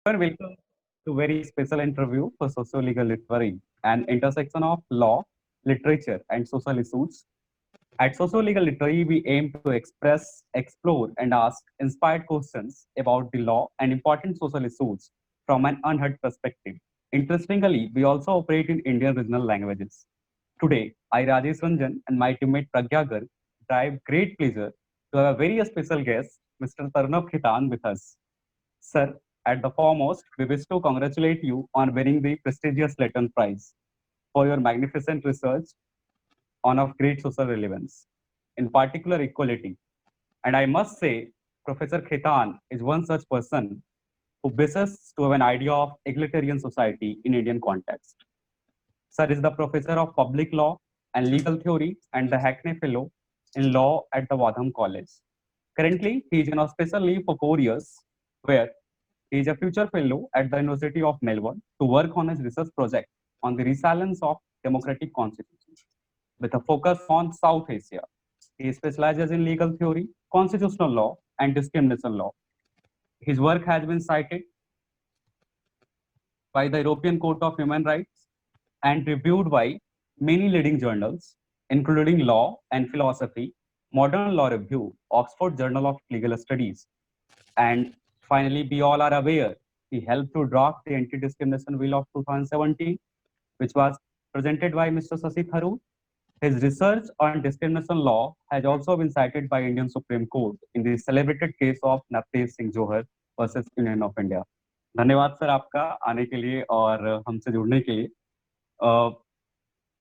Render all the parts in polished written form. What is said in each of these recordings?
Welcome to very special interview for socio-legal literary, an intersection of law, literature, and social issues. At Socio-Legal Literary, we aim to express, explore, and ask inspired questions about the law and important social issues from an unheard perspective. Interestingly, we also operate in Indian regional languages. Today, I, Rajesh Ranjan, and my teammate Pragya Garg drive great pleasure to have a very special guest, Mr. Tarnav Khitan, with us. Sir, at the foremost, we wish to congratulate you on winning the prestigious Letton Prize for your magnificent research on of great social relevance, in particular equality. And I must say, Professor Khitan is one such person who wishes to have an idea of egalitarian society in Indian context. Sir is the professor of public law and legal theory and the Hackney Fellow in law at the Wadham College. Currently, he is on a special leave for 4 years, where he is a future fellow at the University of Melbourne to work on his research project on the resilience of democratic constitutions with a focus on South Asia. He specializes in legal theory, constitutional law, and discrimination law. His work has been cited by the European Court of Human Rights and reviewed by many leading journals, including Law and Philosophy, Modern Law Review, Oxford Journal of Legal Studies, and finally, we all are aware he helped to draft the Anti-Discrimination Bill of 2017, which was presented by Mr. Shashi Tharoor. His research on discrimination law has also been cited by Indian Supreme Court in the celebrated case of Navteej Singh Johar versus Union of India. धन्यवाद sir आपका आने के लिए और हमसे जुड़ने के लिए।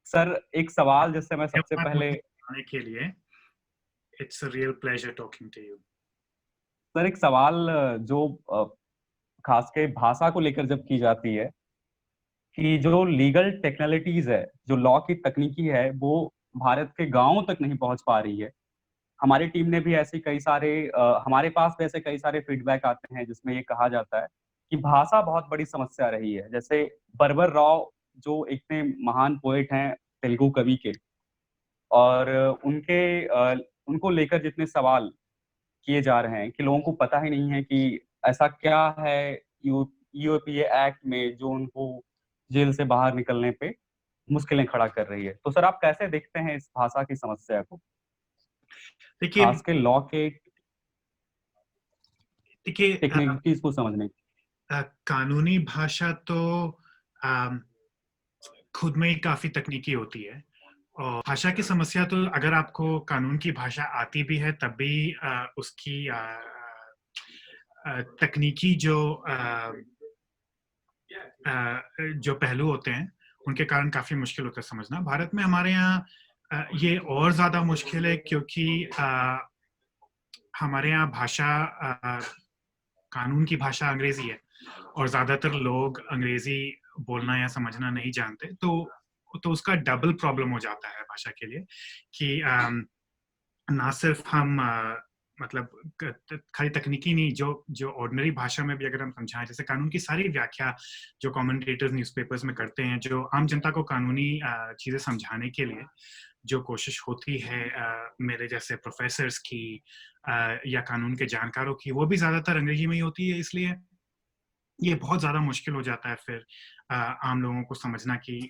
सर एक सवाल जिससे मैं सबसे पहले आने के लिए It's a real pleasure talking to you. Sir एक सवाल जो खास के भाषा को लेकर जब की जाती है कि जो लीगल टेक्निकलिटीज है, जो लॉ की तकनीकी है, वो भारत के गांवों तक नहीं पहुंच पा रही है। हमारी टीम ने भी ऐसे कई सारे हमारे पास भी ऐसे कई सारे फीडबैक आते हैं जिसमें ये कहा जाता है कि भाषा बहुत बड़ी समस्या रही है। जैसे बर्बर राव जो इतने महान पोएट हैं तेलुगु कवि के, और उनको लेकर जितने सवाल किए जा रहे हैं कि लोगों को पता ही नहीं है कि ऐसा क्या है यूएपीए एक्ट में जो उनको जेल से बाहर निकलने पे मुश्किलें खड़ा कर रही है। तो सर आप कैसे देखते हैं इस भाषा की समस्या को, खास के लॉ के टेक्निकलिटीज को समझने की? कानूनी भाषा तो खुद में ही काफी तकनीकी होती है, और भाषा की समस्या तो अगर आपको कानून की भाषा आती भी है तब भी उसकी तकनीकी जो पहलू होते हैं उनके कारण काफी मुश्किल होता है समझना। भारत में हमारे यहाँ ये और ज्यादा मुश्किल है क्योंकि हमारे यहाँ भाषा कानून की भाषा अंग्रेजी है और ज्यादातर लोग अंग्रेजी बोलना या समझना नहीं जानते, तो उसका डबल प्रॉब्लम हो जाता है भाषा के लिए कि ना सिर्फ हम मतलब खाली तकनीकी नहीं, जो ऑर्डिनरी भाषा में भी अगर हम समझाएं, जैसे कानून की सारी व्याख्या जो कमेंटेटर्स न्यूज़पेपर्स में करते हैं, जो आम जनता को कानूनी चीजें समझाने के लिए जो कोशिश होती है मेरे जैसे प्रोफेसर्स की या कानून के जानकारों की, वो भी ज्यादातर अंग्रेजी में ही होती है। इसलिए ये बहुत ज्यादा मुश्किल हो जाता है फिर आम लोगों को समझना कि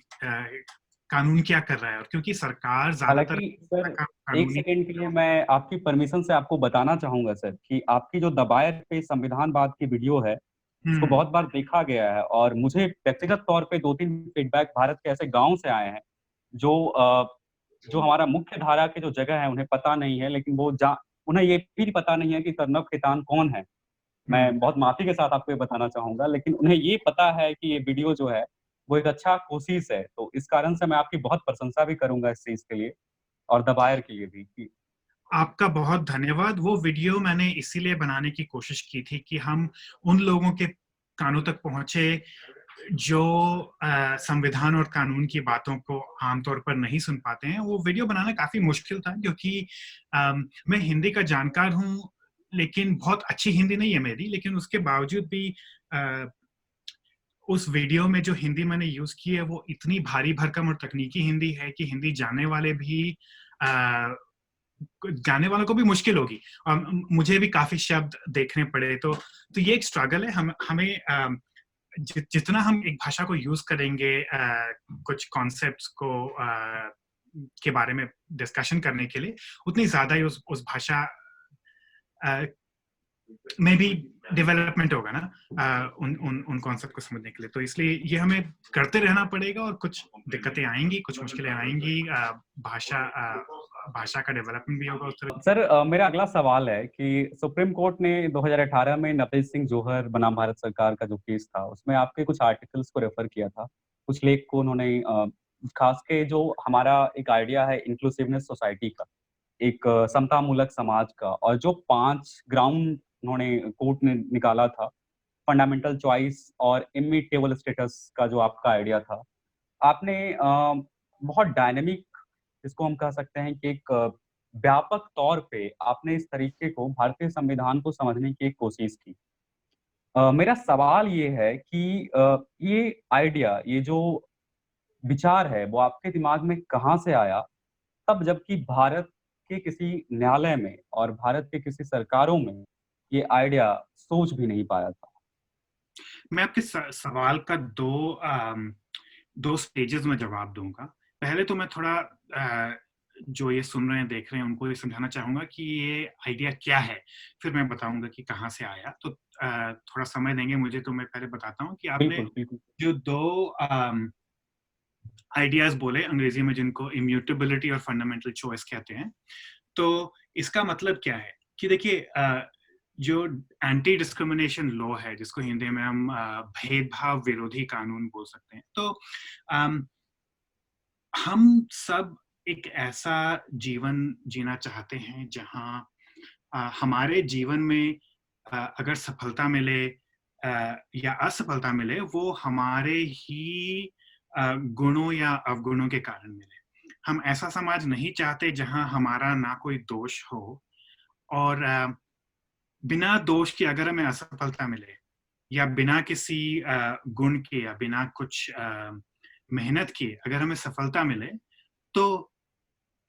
कानून क्या कर रहा है। और क्योंकि सरकार ज्यादातर एक सेकंड के लिए मैं आपकी परमिशन से आपको बताना चाहूंगा सर कि आपकी जो दबायर पे संविधानवाद की वीडियो है उसको बहुत बार देखा गया है, और मुझे व्यक्तिगत तौर पे 2-3 फीडबैक भारत के ऐसे गांव से आए हैं जो हमारा मुख्य धारा के जो जगह है उन्हें पता नहीं है, लेकिन वो उन्हें ये भी पता नहीं है कि तरनव खीतान कौन है। मैं बहुत माफी के साथ आपको ये बताना चाहूंगा, लेकिन उन्हें ये पता है कि ये वीडियो जो है वो एक अच्छा कोशिश है। तो इस कारण से मैं आपकी बहुत प्रशंसा भी करूंगा इस चीज के लिए और दबायर के लिए भी। आपका बहुत धन्यवाद। वो वीडियो मैंने इसीलिए बनाने की कोशिश की थी कि हम उन लोगों के कानों तक पहुंचे जो संविधान और कानून की बातों को आमतौर पर नहीं सुन पाते हैं। वो वीडियो बनाना काफी मुश्किल था क्योंकि मैं हिंदी का जानकार हूँ, लेकिन बहुत अच्छी हिंदी नहीं है मेरी, लेकिन उसके बावजूद भी उस वीडियो में जो हिंदी मैंने यूज की है वो इतनी भारी भरकम और तकनीकी हिंदी है कि हिंदी जानने वाले भी जानने वालों को भी मुश्किल होगी। मुझे भी काफी शब्द देखने पड़े, तो ये एक स्ट्रगल है। हमें जितना हम एक भाषा को यूज करेंगे कुछ कॉन्सेप्ट्स को के बारे में डिस्कशन करने के लिए, उतनी ज्यादा ही उस भाषा में भी डेवलपमेंट होगा ना उन कॉन्सेप्ट को समझने के लिए। तो इसलिए ये हमें करते रहना पड़ेगा, और कुछ दिक्कतें आएंगी, कुछ मुश्किलें आएंगी, भाषा का डेवलपमेंट भी होगा उस तरह। सर मेरा अगला सवाल है कि सुप्रीम कोर्ट ने 2018 में नवनीत सिंह जौहर बनाम भारत सरकार का जो केस था, उसमें आपके कुछ आर्टिकल्स को रेफर किया था, कुछ लेख को उन्होंने खास के जो हमारा एक आइडिया है इंक्लूसिवनेस सोसाइटी का, एक समतामूलक समाज का, और जो 5 ग्राउंड उन्होंने कोर्ट ने निकाला था, फंडामेंटल चॉइस और इमिटेबल स्टेटस का जो आपका आइडिया था, आपने बहुत डायनेमिक, जिसको हम कह सकते हैं कि एक व्यापक तौर पे आपने इस तरीके को भारतीय संविधान को समझने की एक कोशिश की। मेरा सवाल ये है कि ये आइडिया, ये जो विचार है, वो आपके दिमाग में कहाँ से आया, तब जबकि भारत के किसी न्यायालय में और भारत के किसी सरकारों में ये आइडिया सोच भी नहीं पाया था? मैं आपके सवाल का दो स्टेजेस में जवाब दूंगा। पहले तो मैं थोड़ा जो ये सुन रहे हैं, देख रहे हैं, उनको ये समझाना चाहूंगा कि ये आइडिया क्या है, फिर मैं बताऊंगा कि कहाँ से आया। तो थोड़ा समय देंगे मुझे तो मैं पहले बताता हूँ कि आपने बिल्कुल बिल्कुल। जो दो आइडियाज बोले अंग्रेजी में, जिनको इम्यूटेबिलिटी और फंडामेंटल चॉइस कहते हैं, तो इसका मतलब क्या है कि देखिए, जो एंटी डिस्क्रिमिनेशन लॉ है, जिसको हिंदी में हम भेदभाव विरोधी कानून बोल सकते हैं, तो हम सब एक ऐसा जीवन जीना चाहते हैं जहां हमारे जीवन में अगर सफलता मिले या असफलता मिले, वो हमारे ही गुणों या अवगुणों के कारण मिले। हम ऐसा समाज नहीं चाहते जहां हमारा ना कोई दोष हो, और बिना दोष के अगर हमें असफलता मिले, या बिना किसी गुण के या बिना कुछ मेहनत किए अगर हमें सफलता मिले, तो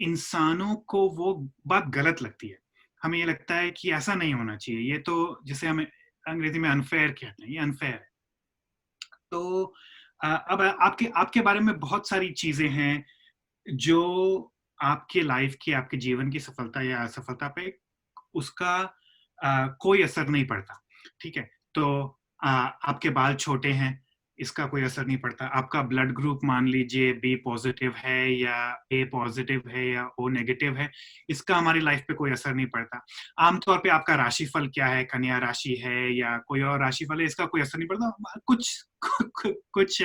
इंसानों को वो बात गलत लगती है। हमें ये लगता है कि ऐसा नहीं होना चाहिए, ये तो जिसे हमें अंग्रेजी में अनफेयर कहते हैं, ये अनफेयर है। तो अब आपके आपके बारे में बहुत सारी चीजें हैं जो आपके लाइफ की, आपके जीवन की सफलता या असफलता पे उसका कोई असर नहीं पड़ता। ठीक है, तो आपके बाल छोटे हैं, इसका कोई असर नहीं पड़ता। आपका ब्लड ग्रुप मान लीजिए बी पॉजिटिव है या ए पॉजिटिव है या ओ नेगेटिव है, इसका हमारी लाइफ पे कोई असर नहीं पड़ता। आमतौर पे आपका राशिफल क्या है, कन्या राशि है या कोई और राशिफल है, इसका कोई असर नहीं पड़ता। कुछ कुछ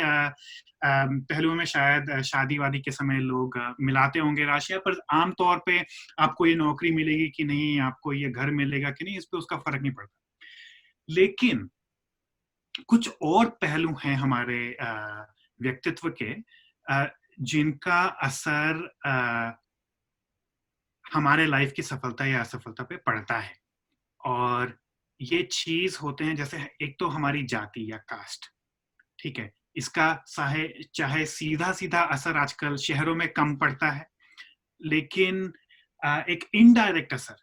पहलुओं में शायद शादी वादी के समय लोग मिलाते होंगे राशियां, पर आमतौर पे आपको ये नौकरी मिलेगी कि नहीं, आपको ये घर मिलेगा कि नहीं, इस पे उसका फर्क नहीं पड़ता। लेकिन कुछ और पहलू हैं हमारे व्यक्तित्व के जिनका असर हमारे लाइफ की सफलता या असफलता पे पड़ता है। और ये चीज होते हैं, जैसे एक तो हमारी जाति या कास्ट। ठीक है, इसका चाहे सीधा सीधा असर आजकल शहरों में कम पड़ता है, लेकिन एक इनडायरेक्ट असर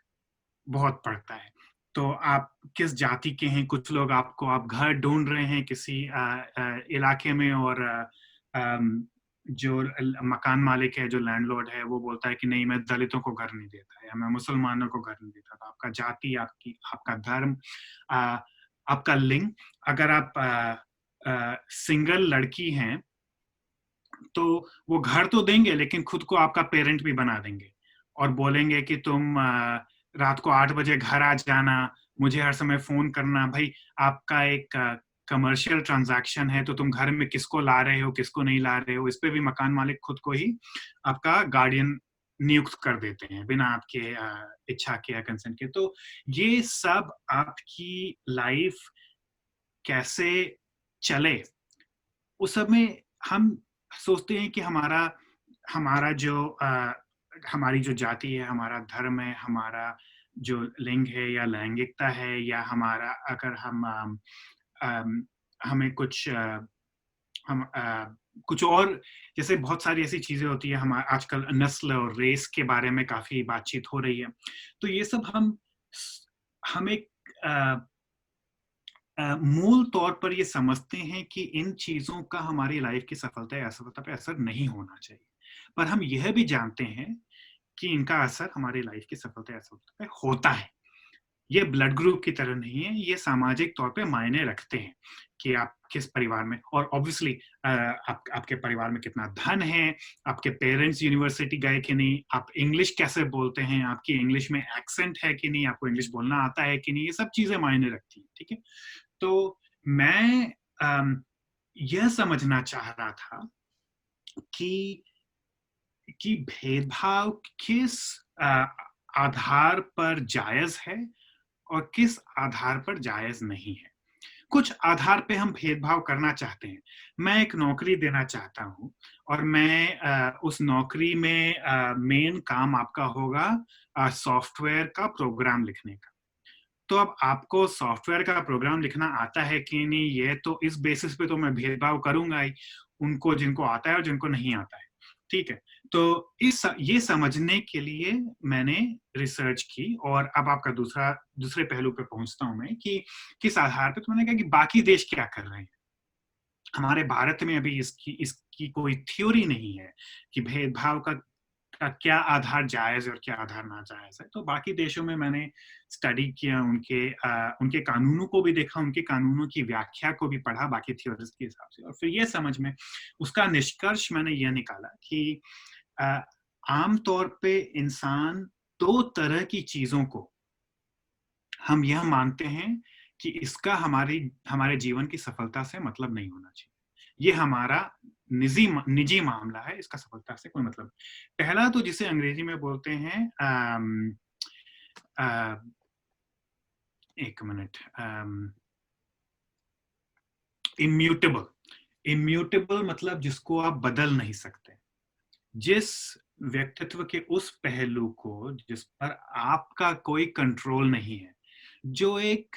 बहुत पड़ता है। तो आप किस जाति के हैं, कुछ लोग आप घर ढूंढ रहे हैं किसी इलाके में, और जो मकान मालिक है, जो लैंडलॉर्ड है, वो बोलता है कि नहीं, मैं दलितों को घर नहीं देता या मैं मुसलमानों को घर नहीं देता। तो आपका जाति, आपका धर्म, आपका लिंग, अगर आप सिंगल लड़की हैं तो वो घर तो देंगे, लेकिन खुद को आपका पेरेंट भी बना देंगे और बोलेंगे कि तुम रात को 8 बजे घर आ जाना, मुझे हर समय फोन करना। भाई, आपका एक कमर्शियल ट्रांजैक्शन है, तो तुम घर में किसको ला रहे हो, किसको नहीं ला रहे हो, इस पे भी मकान मालिक खुद को ही आपका गार्डियन नियुक्त कर देते हैं बिना आपके इच्छा के या कंसेंट के। तो ये सब आपकी लाइफ कैसे चले, उस सब में हम सोचते हैं कि हमारा हमारा जो हमारी जो जाति है, हमारा धर्म है, हमारा जो लिंग है या लैंगिकता है, या हमारा अगर हम हमें कुछ हम कुछ और, जैसे बहुत सारी ऐसी चीजें होती है, हम आजकल नस्ल और रेस के बारे में काफी बातचीत हो रही है, तो ये सब हम एक मूल तौर पर ये समझते हैं कि इन चीजों का हमारी लाइफ की सफलता या असफलता पे असर नहीं होना चाहिए, पर हम यह भी जानते हैं कि इनका असर हमारी लाइफ की सफलता या असफलता पे होता है। ये ब्लड ग्रुप की तरह नहीं है, ये सामाजिक तौर पे मायने रखते हैं कि आप किस परिवार में, और ऑब्वियसली आपके परिवार में कितना धन है, आपके पेरेंट्स यूनिवर्सिटी गए कि नहीं, आप इंग्लिश कैसे बोलते हैं, आपकी इंग्लिश में एक्सेंट है कि नहीं, आपको इंग्लिश बोलना आता है कि नहीं, ये सब चीजें मायने रखती हैं, ठीक है। तो मैं यह समझना चाह रहा था कि भेदभाव किस आधार पर जायज है और किस आधार पर जायज नहीं है। कुछ आधार पे हम भेदभाव करना चाहते हैं। मैं एक नौकरी देना चाहता हूं और मैं उस नौकरी में मेन काम आपका होगा सॉफ्टवेयर का प्रोग्राम लिखने का। तो अब आपको सॉफ्टवेयर का प्रोग्राम लिखना आता है कि नहीं, ये तो इस बेसिस पे तो मैं भेदभाव करूंगा ही, उनको जिनको आता है और जिनको नहीं आता है, ठीक है। तो ये समझने के लिए मैंने रिसर्च की, और अब आपका दूसरे पहलू पे पहुंचता हूं मैं कि किस आधार पे। तो मैंने कहा कि बाकी देश क्या कर रहे हैं। हमारे भारत में अभी इसकी कोई थ्योरी नहीं है कि भेदभाव का क्या आधार जायज है और क्या आधार नाजायज है। तो बाकी देशों में मैंने स्टडी किया, उनके कानूनों को भी देखा, उनके कानूनों की व्याख्या को भी पढ़ा बाकी थ्योरीज के हिसाब से, और फिर ये समझ में उसका निष्कर्ष मैंने यह निकाला कि आमतौर पे इंसान दो तरह की चीजों को हम यह मानते हैं कि इसका हमारे जीवन की सफलता से मतलब नहीं होना चाहिए, ये हमारा निजी मामला है, इसका सफलता से कोई मतलब। पहला तो जिसे अंग्रेजी में बोलते हैं एक मिनट, इम्यूटेबल मतलब जिसको आप बदल नहीं सकते, जिस व्यक्तित्व के उस पहलू को जिस पर आपका कोई कंट्रोल नहीं है, जो एक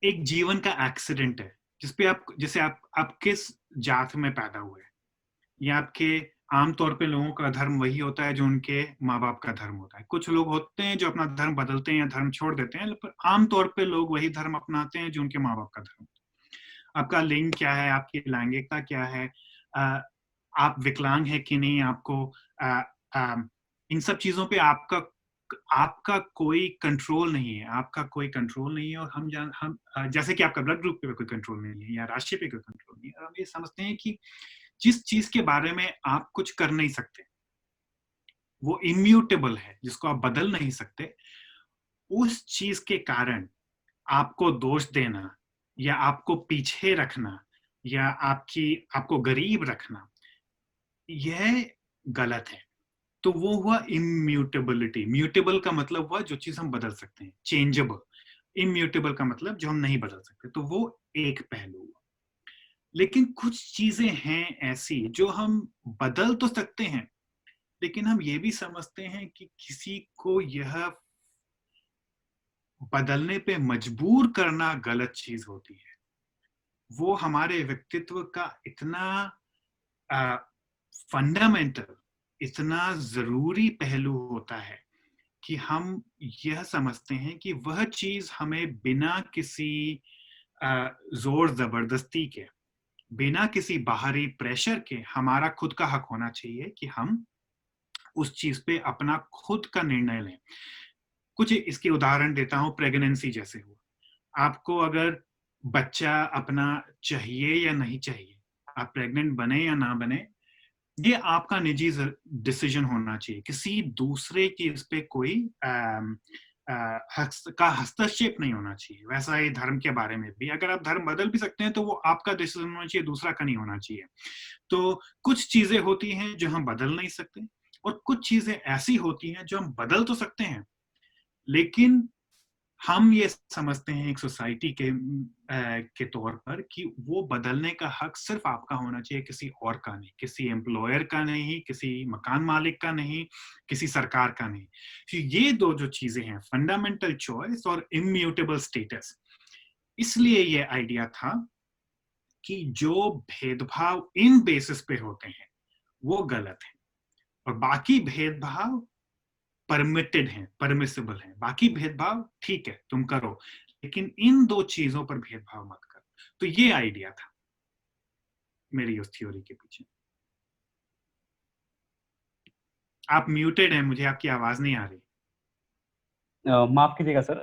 जीवन का एक्सीडेंट है, जैसे आप किस जात में पैदा हुए, या आपके आमतौर पे लोगों का धर्म वही होता है जो उनके माँ बाप का धर्म होता है। कुछ लोग होते हैं जो अपना धर्म बदलते हैं या धर्म छोड़ देते हैं, पर आमतौर पे लोग वही धर्म अपनाते हैं जो उनके माँ बाप का धर्म होता है। आपका लिंग क्या है, आपकी लैंगिकता क्या है, आप विकलांग है कि नहीं, आपको इन सब चीजों पे आपका कोई कंट्रोल नहीं है, और हम जैसे कि आपका ब्लड ग्रुप पे कोई कंट्रोल नहीं है या राशि पे कोई कंट्रोल नहीं है। हम ये समझते हैं कि जिस चीज के बारे में आप कुछ कर नहीं सकते, वो इम्यूटेबल है, जिसको आप बदल नहीं सकते, उस चीज के कारण आपको दोष देना या आपको पीछे रखना या आपको गरीब रखना, यह गलत है। तो वो हुआ इम्यूटेबिलिटी। म्यूटेबल का मतलब हुआ जो चीज हम बदल सकते हैं, चेंजेबल। इम्यूटेबल का मतलब जो हम नहीं बदल सकते, तो वो एक पहलू हुआ। लेकिन कुछ चीजें हैं ऐसी जो हम बदल तो सकते हैं, लेकिन हम ये भी समझते हैं कि किसी को यह बदलने पे मजबूर करना गलत चीज होती है। वो हमारे व्यक्तित्व का इतना फंडामेंटल, इतना जरूरी पहलू होता है कि हम यह समझते हैं कि वह चीज हमें बिना किसी जोर जबरदस्ती के, बिना किसी बाहरी प्रेशर के, हमारा खुद का हक होना चाहिए कि हम उस चीज पे अपना खुद का निर्णय लें। कुछ इसके उदाहरण देता हूं, प्रेगनेंसी जैसे हुआ। आपको अगर बच्चा अपना चाहिए या नहीं चाहिए, आप प्रेग्नेंट बने या ना बने, ये आपका निजी डिसीजन होना चाहिए, किसी दूसरे की इस पे कोई हस्तक्षेप नहीं होना चाहिए। वैसा ही धर्म के बारे में भी, अगर आप धर्म बदल भी सकते हैं तो वो आपका डिसीजन होना चाहिए, दूसरा का नहीं होना चाहिए। तो कुछ चीजें होती हैं जो हम बदल नहीं सकते, और कुछ चीजें ऐसी होती हैं जो हम बदल तो सकते हैं, लेकिन हम ये समझते हैं एक सोसाइटी के तौर पर कि वो बदलने का हक सिर्फ आपका होना चाहिए, किसी और का नहीं, किसी एम्प्लॉयर का नहीं, किसी मकान मालिक का नहीं, किसी सरकार का नहीं। तो ये दो जो चीजें हैं, फंडामेंटल चॉइस और इम्यूटेबल स्टेटस, इसलिए ये आइडिया था कि जो भेदभाव इन बेसिस पे होते हैं वो गलत है और बाकी भेदभाव परमिटेड हैं, परमिसिबल हैं। बाकी भेदभाव ठीक है तुम करो, लेकिन इन दो चीजों पर भेदभाव मत करो। तो ये आइडिया था मेरी उस थ्योरी के पीछे। आप म्यूटेड हैं, मुझे आपकी आवाज नहीं आ रही। माफ कीजिएगा सर,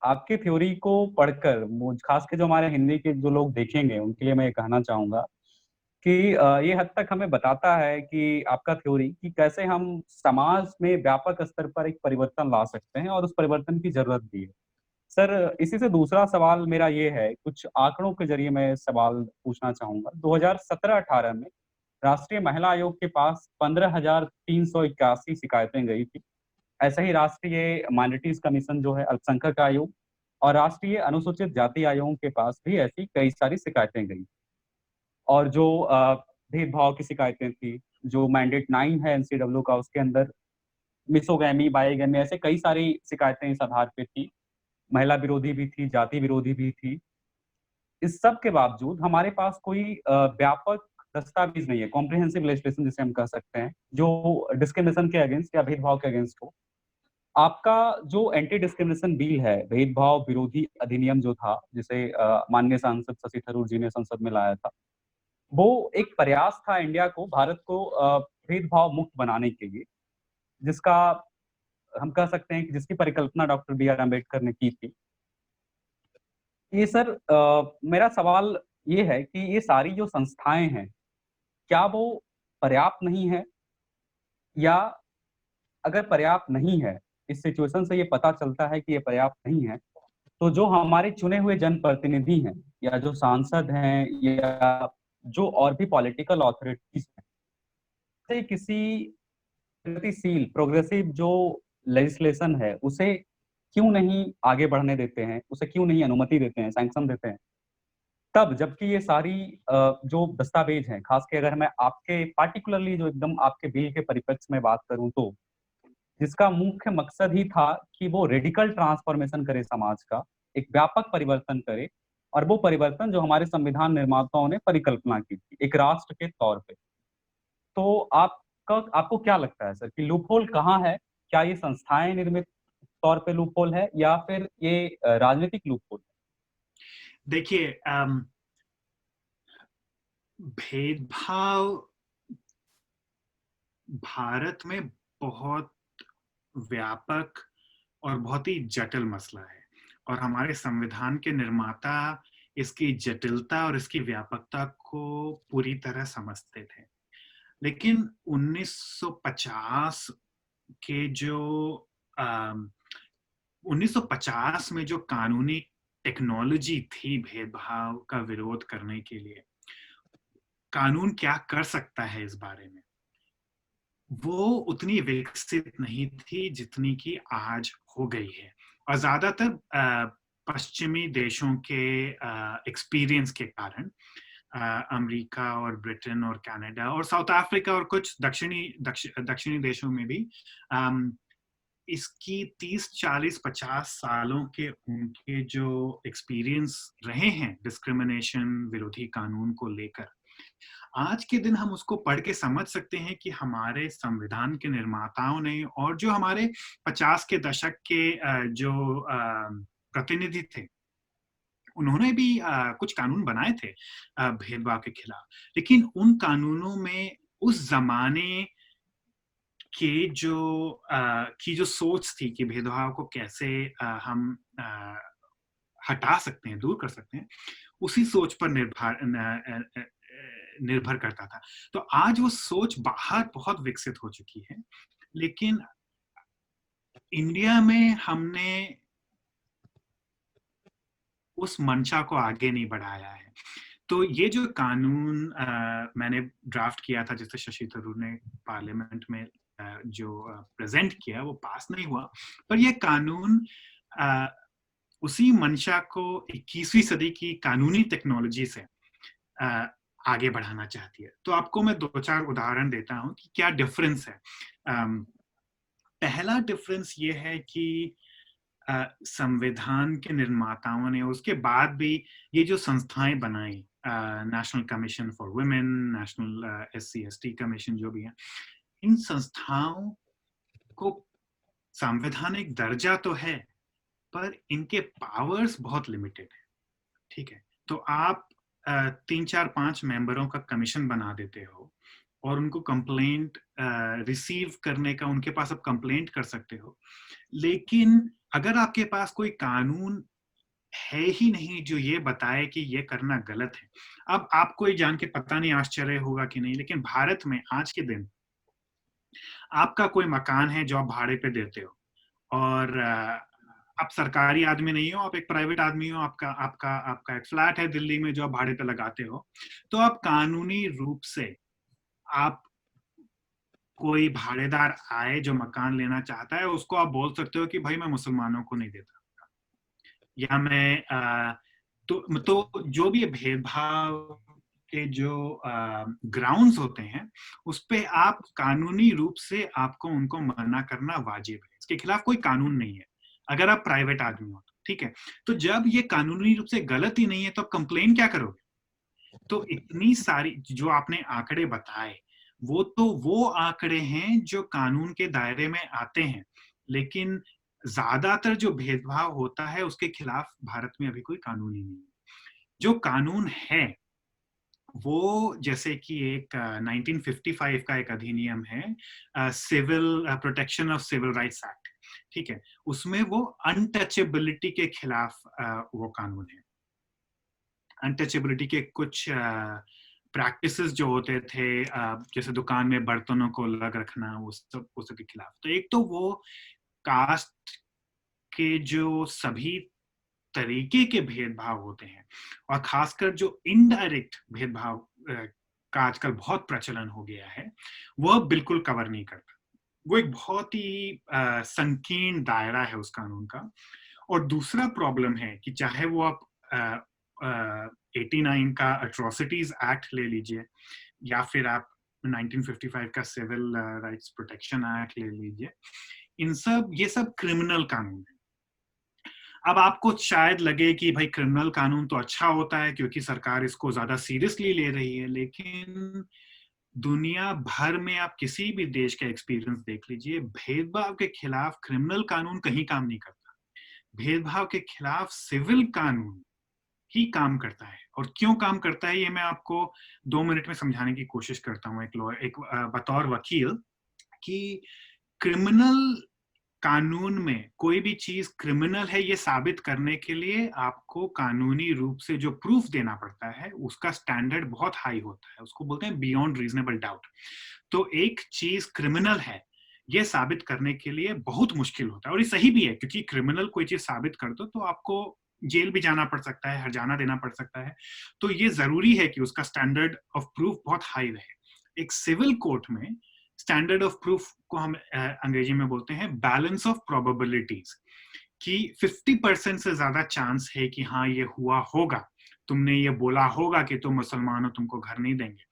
आपकी थ्योरी को पढ़कर खास के जो हमारे हिंदी के जो लोग देखेंगे उनके लिए मैं ये कहना चाहूंगा कि ये हद तक हमें बताता है कि आपका थ्योरी कि कैसे हम समाज में व्यापक स्तर पर एक परिवर्तन ला सकते हैं और उस परिवर्तन की जरूरत भी है। सर, इसी से दूसरा सवाल मेरा ये है, कुछ आंकड़ों के जरिए मैं सवाल पूछना चाहूंगा। 2017-18 में राष्ट्रीय महिला आयोग के पास 15,381 शिकायतें गई थी। ऐसे ही राष्ट्रीय माइनॉरिटीज कमीशन जो है, अल्पसंख्यक आयोग, और राष्ट्रीय अनुसूचित जाति आयोग के पास भी ऐसी कई सारी शिकायतें गई। और जो भेदभाव की शिकायतें थी, जो मैंडेट 9 है एनसीडब्ल्यू का, उसके अंदर मिसोगैमी, बाइगैमी, ऐसे कई सारी शिकायतें इस आधार पे थी। महिला विरोधी भी थी, जाति विरोधी भी थी। इस सब के बावजूद हमारे पास कोई व्यापक दस्तावेज नहीं है, कॉम्प्रिहेंसिव लेजिस्लेशन जिसे हम कह सकते हैं, जो डिस्क्रिमिनेशन के अगेंस्ट या भेदभाव के अगेंस्ट हो। आपका जो एंटी डिस्क्रिमिनेशन बिल है, भेदभाव विरोधी अधिनियम जो था, जिसे माननीय सांसद शशि थरूर जी ने संसद में लाया था, वो एक प्रयास था इंडिया को, भारत को भेदभाव मुक्त बनाने के लिए, जिसका हम कह सकते हैं कि जिसकी परिकल्पना डॉक्टर बी आर अम्बेडकर ने की थी। ये सर, मेरा सवाल ये है कि ये सारी जो संस्थाएं हैं, क्या वो पर्याप्त नहीं है? या अगर पर्याप्त नहीं है, इस सिचुएशन से ये पता चलता है कि ये पर्याप्त नहीं है, तो जो हमारे चुने हुए जनप्रतिनिधि हैं, या जो सांसद हैं, या जो और भी पॉलिटिकल ऑथोरिटीज हैं, से किसी प्रगतिशील प्रोग्रेसिव जो लेजिस्लेशन है उसे क्यों नहीं आगे बढ़ने देते हैं, उसे क्यों नहीं अनुमति देते हैं, सैंक्शन देते हैं? तब जबकि ये सारी जो दस्तावेज हैं, खास के अगर मैं आपके पार्टिकुलरली जो एकदम आपके बिल के परिप्रेक्ष्य में बात करूं, तो जिसका मुख्य मकसद ही था कि वो रेडिकल ट्रांसफॉर्मेशन करे समाज का, एक व्यापक परिवर्तन करे, और वो परिवर्तन जो हमारे संविधान निर्माताओं ने परिकल्पना की थी एक राष्ट्र के तौर पे। तो आपको क्या लगता है सर कि लूपहोल कहाँ है? क्या ये संस्थाएं निर्मित तौर पे लूपहोल है, या फिर ये राजनीतिक लूपहोल है? देखिए, भेदभाव भारत में बहुत व्यापक और बहुत ही जटिल मसला है और हमारे संविधान के निर्माता इसकी जटिलता और इसकी व्यापकता को पूरी तरह समझते थे। लेकिन 1950 के जो 1950 में जो कानूनी टेक्नोलॉजी थी भेदभाव का विरोध करने के लिए, कानून क्या कर सकता है इस बारे में, वो उतनी विकसित नहीं थी जितनी कि आज हो गई है। और ज्यादातर पश्चिमी देशों के एक्सपीरियंस के कारण, अमेरिका और ब्रिटेन और कनाडा और साउथ अफ्रीका और कुछ दक्षिणी देशों में भी इसकी 30, 40, 50 सालों के उनके जो एक्सपीरियंस रहे हैं डिस्क्रिमिनेशन विरोधी कानून को लेकर, आज के दिन हम उसको पढ़ के समझ सकते हैं कि हमारे संविधान के निर्माताओं ने और जो हमारे 50 के दशक के जो प्रतिनिधि थे, उन्होंने भी कुछ कानून बनाए थे भेदभाव के खिलाफ। लेकिन उन कानूनों में उस जमाने की जो सोच थी कि भेदभाव को कैसे हम हटा सकते हैं, दूर कर सकते हैं, उसी सोच पर निर्भर करता था। तो आज वो सोच बाहर बहुत विकसित हो चुकी है, लेकिन इंडिया में हमने उस मंशा को आगे नहीं बढ़ाया है। तो ये जो कानून मैंने ड्राफ्ट किया था, जिसे शशि थरूर ने पार्लियामेंट में जो प्रेजेंट किया, वो पास नहीं हुआ, पर ये कानून उसी मंशा को 21वीं सदी की कानूनी टेक्नोलॉजी से आगे बढ़ाना चाहती है। तो आपको मैं 2-4 उदाहरण देता हूं कि क्या डिफरेंस है। पहला डिफरेंस ये है कि संविधान के निर्माताओं ने, उसके बाद भी ये जो संस्थाएं बनाई, national commission for women, national SC/ST commission, जो भी है, इन संस्थाओं को संवैधानिक दर्जा तो है पर इनके पावर्स बहुत लिमिटेड है। ठीक है, तो आप 3-4-5 मेंबरों का कमीशन बना देते हो और उनको कंप्लेंट रिसीव करने का, उनके पास आप कंप्लेंट कर सकते हो, लेकिन अगर आपके पास कोई कानून है ही नहीं जो ये बताए कि ये करना गलत है। अब आपको ये जान के पता नहीं आश्चर्य होगा कि नहीं, लेकिन भारत में आज के दिन आपका कोई मकान है जो आप भाड़े पे देते हो और आप सरकारी आदमी नहीं हो, आप एक प्राइवेट आदमी हो, आपका आपका आपका एक फ्लैट है दिल्ली में जो आप भाड़े पे लगाते हो, तो आप कानूनी रूप से आप कोई भाड़ेदार आए जो मकान लेना चाहता है, उसको आप बोल सकते हो कि भाई मैं मुसलमानों को नहीं देता, या मैं तो जो भी भेदभाव के जो ग्राउंड्स होते हैं, उस पे आप कानूनी रूप से आपको उनको मना करना वाजिब है। इसके खिलाफ कोई कानून नहीं है अगर आप प्राइवेट आदमी हो तो, ठीक है। तो जब ये कानूनी रूप से गलत ही नहीं है तो आप कंप्लेन क्या करोगे? तो इतनी सारी जो आपने आंकड़े बताए, वो आंकड़े हैं जो कानून के दायरे में आते हैं, लेकिन ज्यादातर जो भेदभाव होता है उसके खिलाफ भारत में अभी कोई कानून ही नहीं है। जो कानून है वो जैसे कि एक 1955 का एक अधिनियम है, civil protection of civil rights act, ठीक है, उसमें वो अनटचेबिलिटी के खिलाफ वो कानून है। अनटचेबिलिटी के कुछ प्रैक्टिसेस जो होते थे, जैसे दुकान में बर्तनों को अलग रखना, वो सब के खिलाफ। तो एक तो वो कास्ट के जो सभी तरीके के भेदभाव होते हैं और खासकर जो इनडायरेक्ट भेदभाव का आजकल बहुत प्रचलन हो गया है, वह बिल्कुल कवर नहीं करता। वो एक बहुत ही संकीर्ण दायरा है उस कानून का। और दूसरा प्रॉब्लम है कि चाहे वो आप 89 का अट्रोसिटीज एक्ट ले लीजिए या फिर आप 1955 का सिविल राइट्स प्रोटेक्शन एक्ट ले लीजिए, ये सब क्रिमिनल कानून है। अब आपको शायद लगे कि भाई क्रिमिनल कानून तो अच्छा होता है क्योंकि सरकार इसको ज्यादा सीरियसली ले रही है, लेकिन दुनिया भर में आप किसी भी देश का एक्सपीरियंस देख लीजिए, भेदभाव के खिलाफ क्रिमिनल कानून कहीं काम नहीं करता। भेदभाव के खिलाफ सिविल कानून ही काम करता है। और क्यों काम करता है ये मैं आपको 2 मिनट में समझाने की कोशिश करता हूँ एक बतौर वकील, कि क्रिमिनल कानून में कोई भी चीज क्रिमिनल है ये साबित करने के लिए आपको कानूनी रूप से जो प्रूफ देना पड़ता है उसका स्टैंडर्ड बहुत हाई होता है, उसको बोलते हैं बियॉन्ड रीजनेबल डाउट। तो एक चीज क्रिमिनल है ये साबित करने के लिए बहुत मुश्किल होता है, और ये सही भी है क्योंकि क्रिमिनल कोई चीज साबित कर दो तो आपको जेल भी जाना पड़ सकता है, हर्जाना देना पड़ सकता है। तो ये जरूरी है कि उसका स्टैंडर्ड ऑफ प्रूफ बहुत हाई रहे। एक सिविल कोर्ट में स्टैंडर्ड ऑफ प्रूफ को हम अंग्रेजी में बोलते हैं बैलेंस ऑफ प्रोबेबिलिटीज, कि 50% से ज्यादा चांस है कि हाँ ये हुआ होगा, तुमने ये बोला होगा कि तुम मुसलमान हो, तुमको घर नहीं देंगे,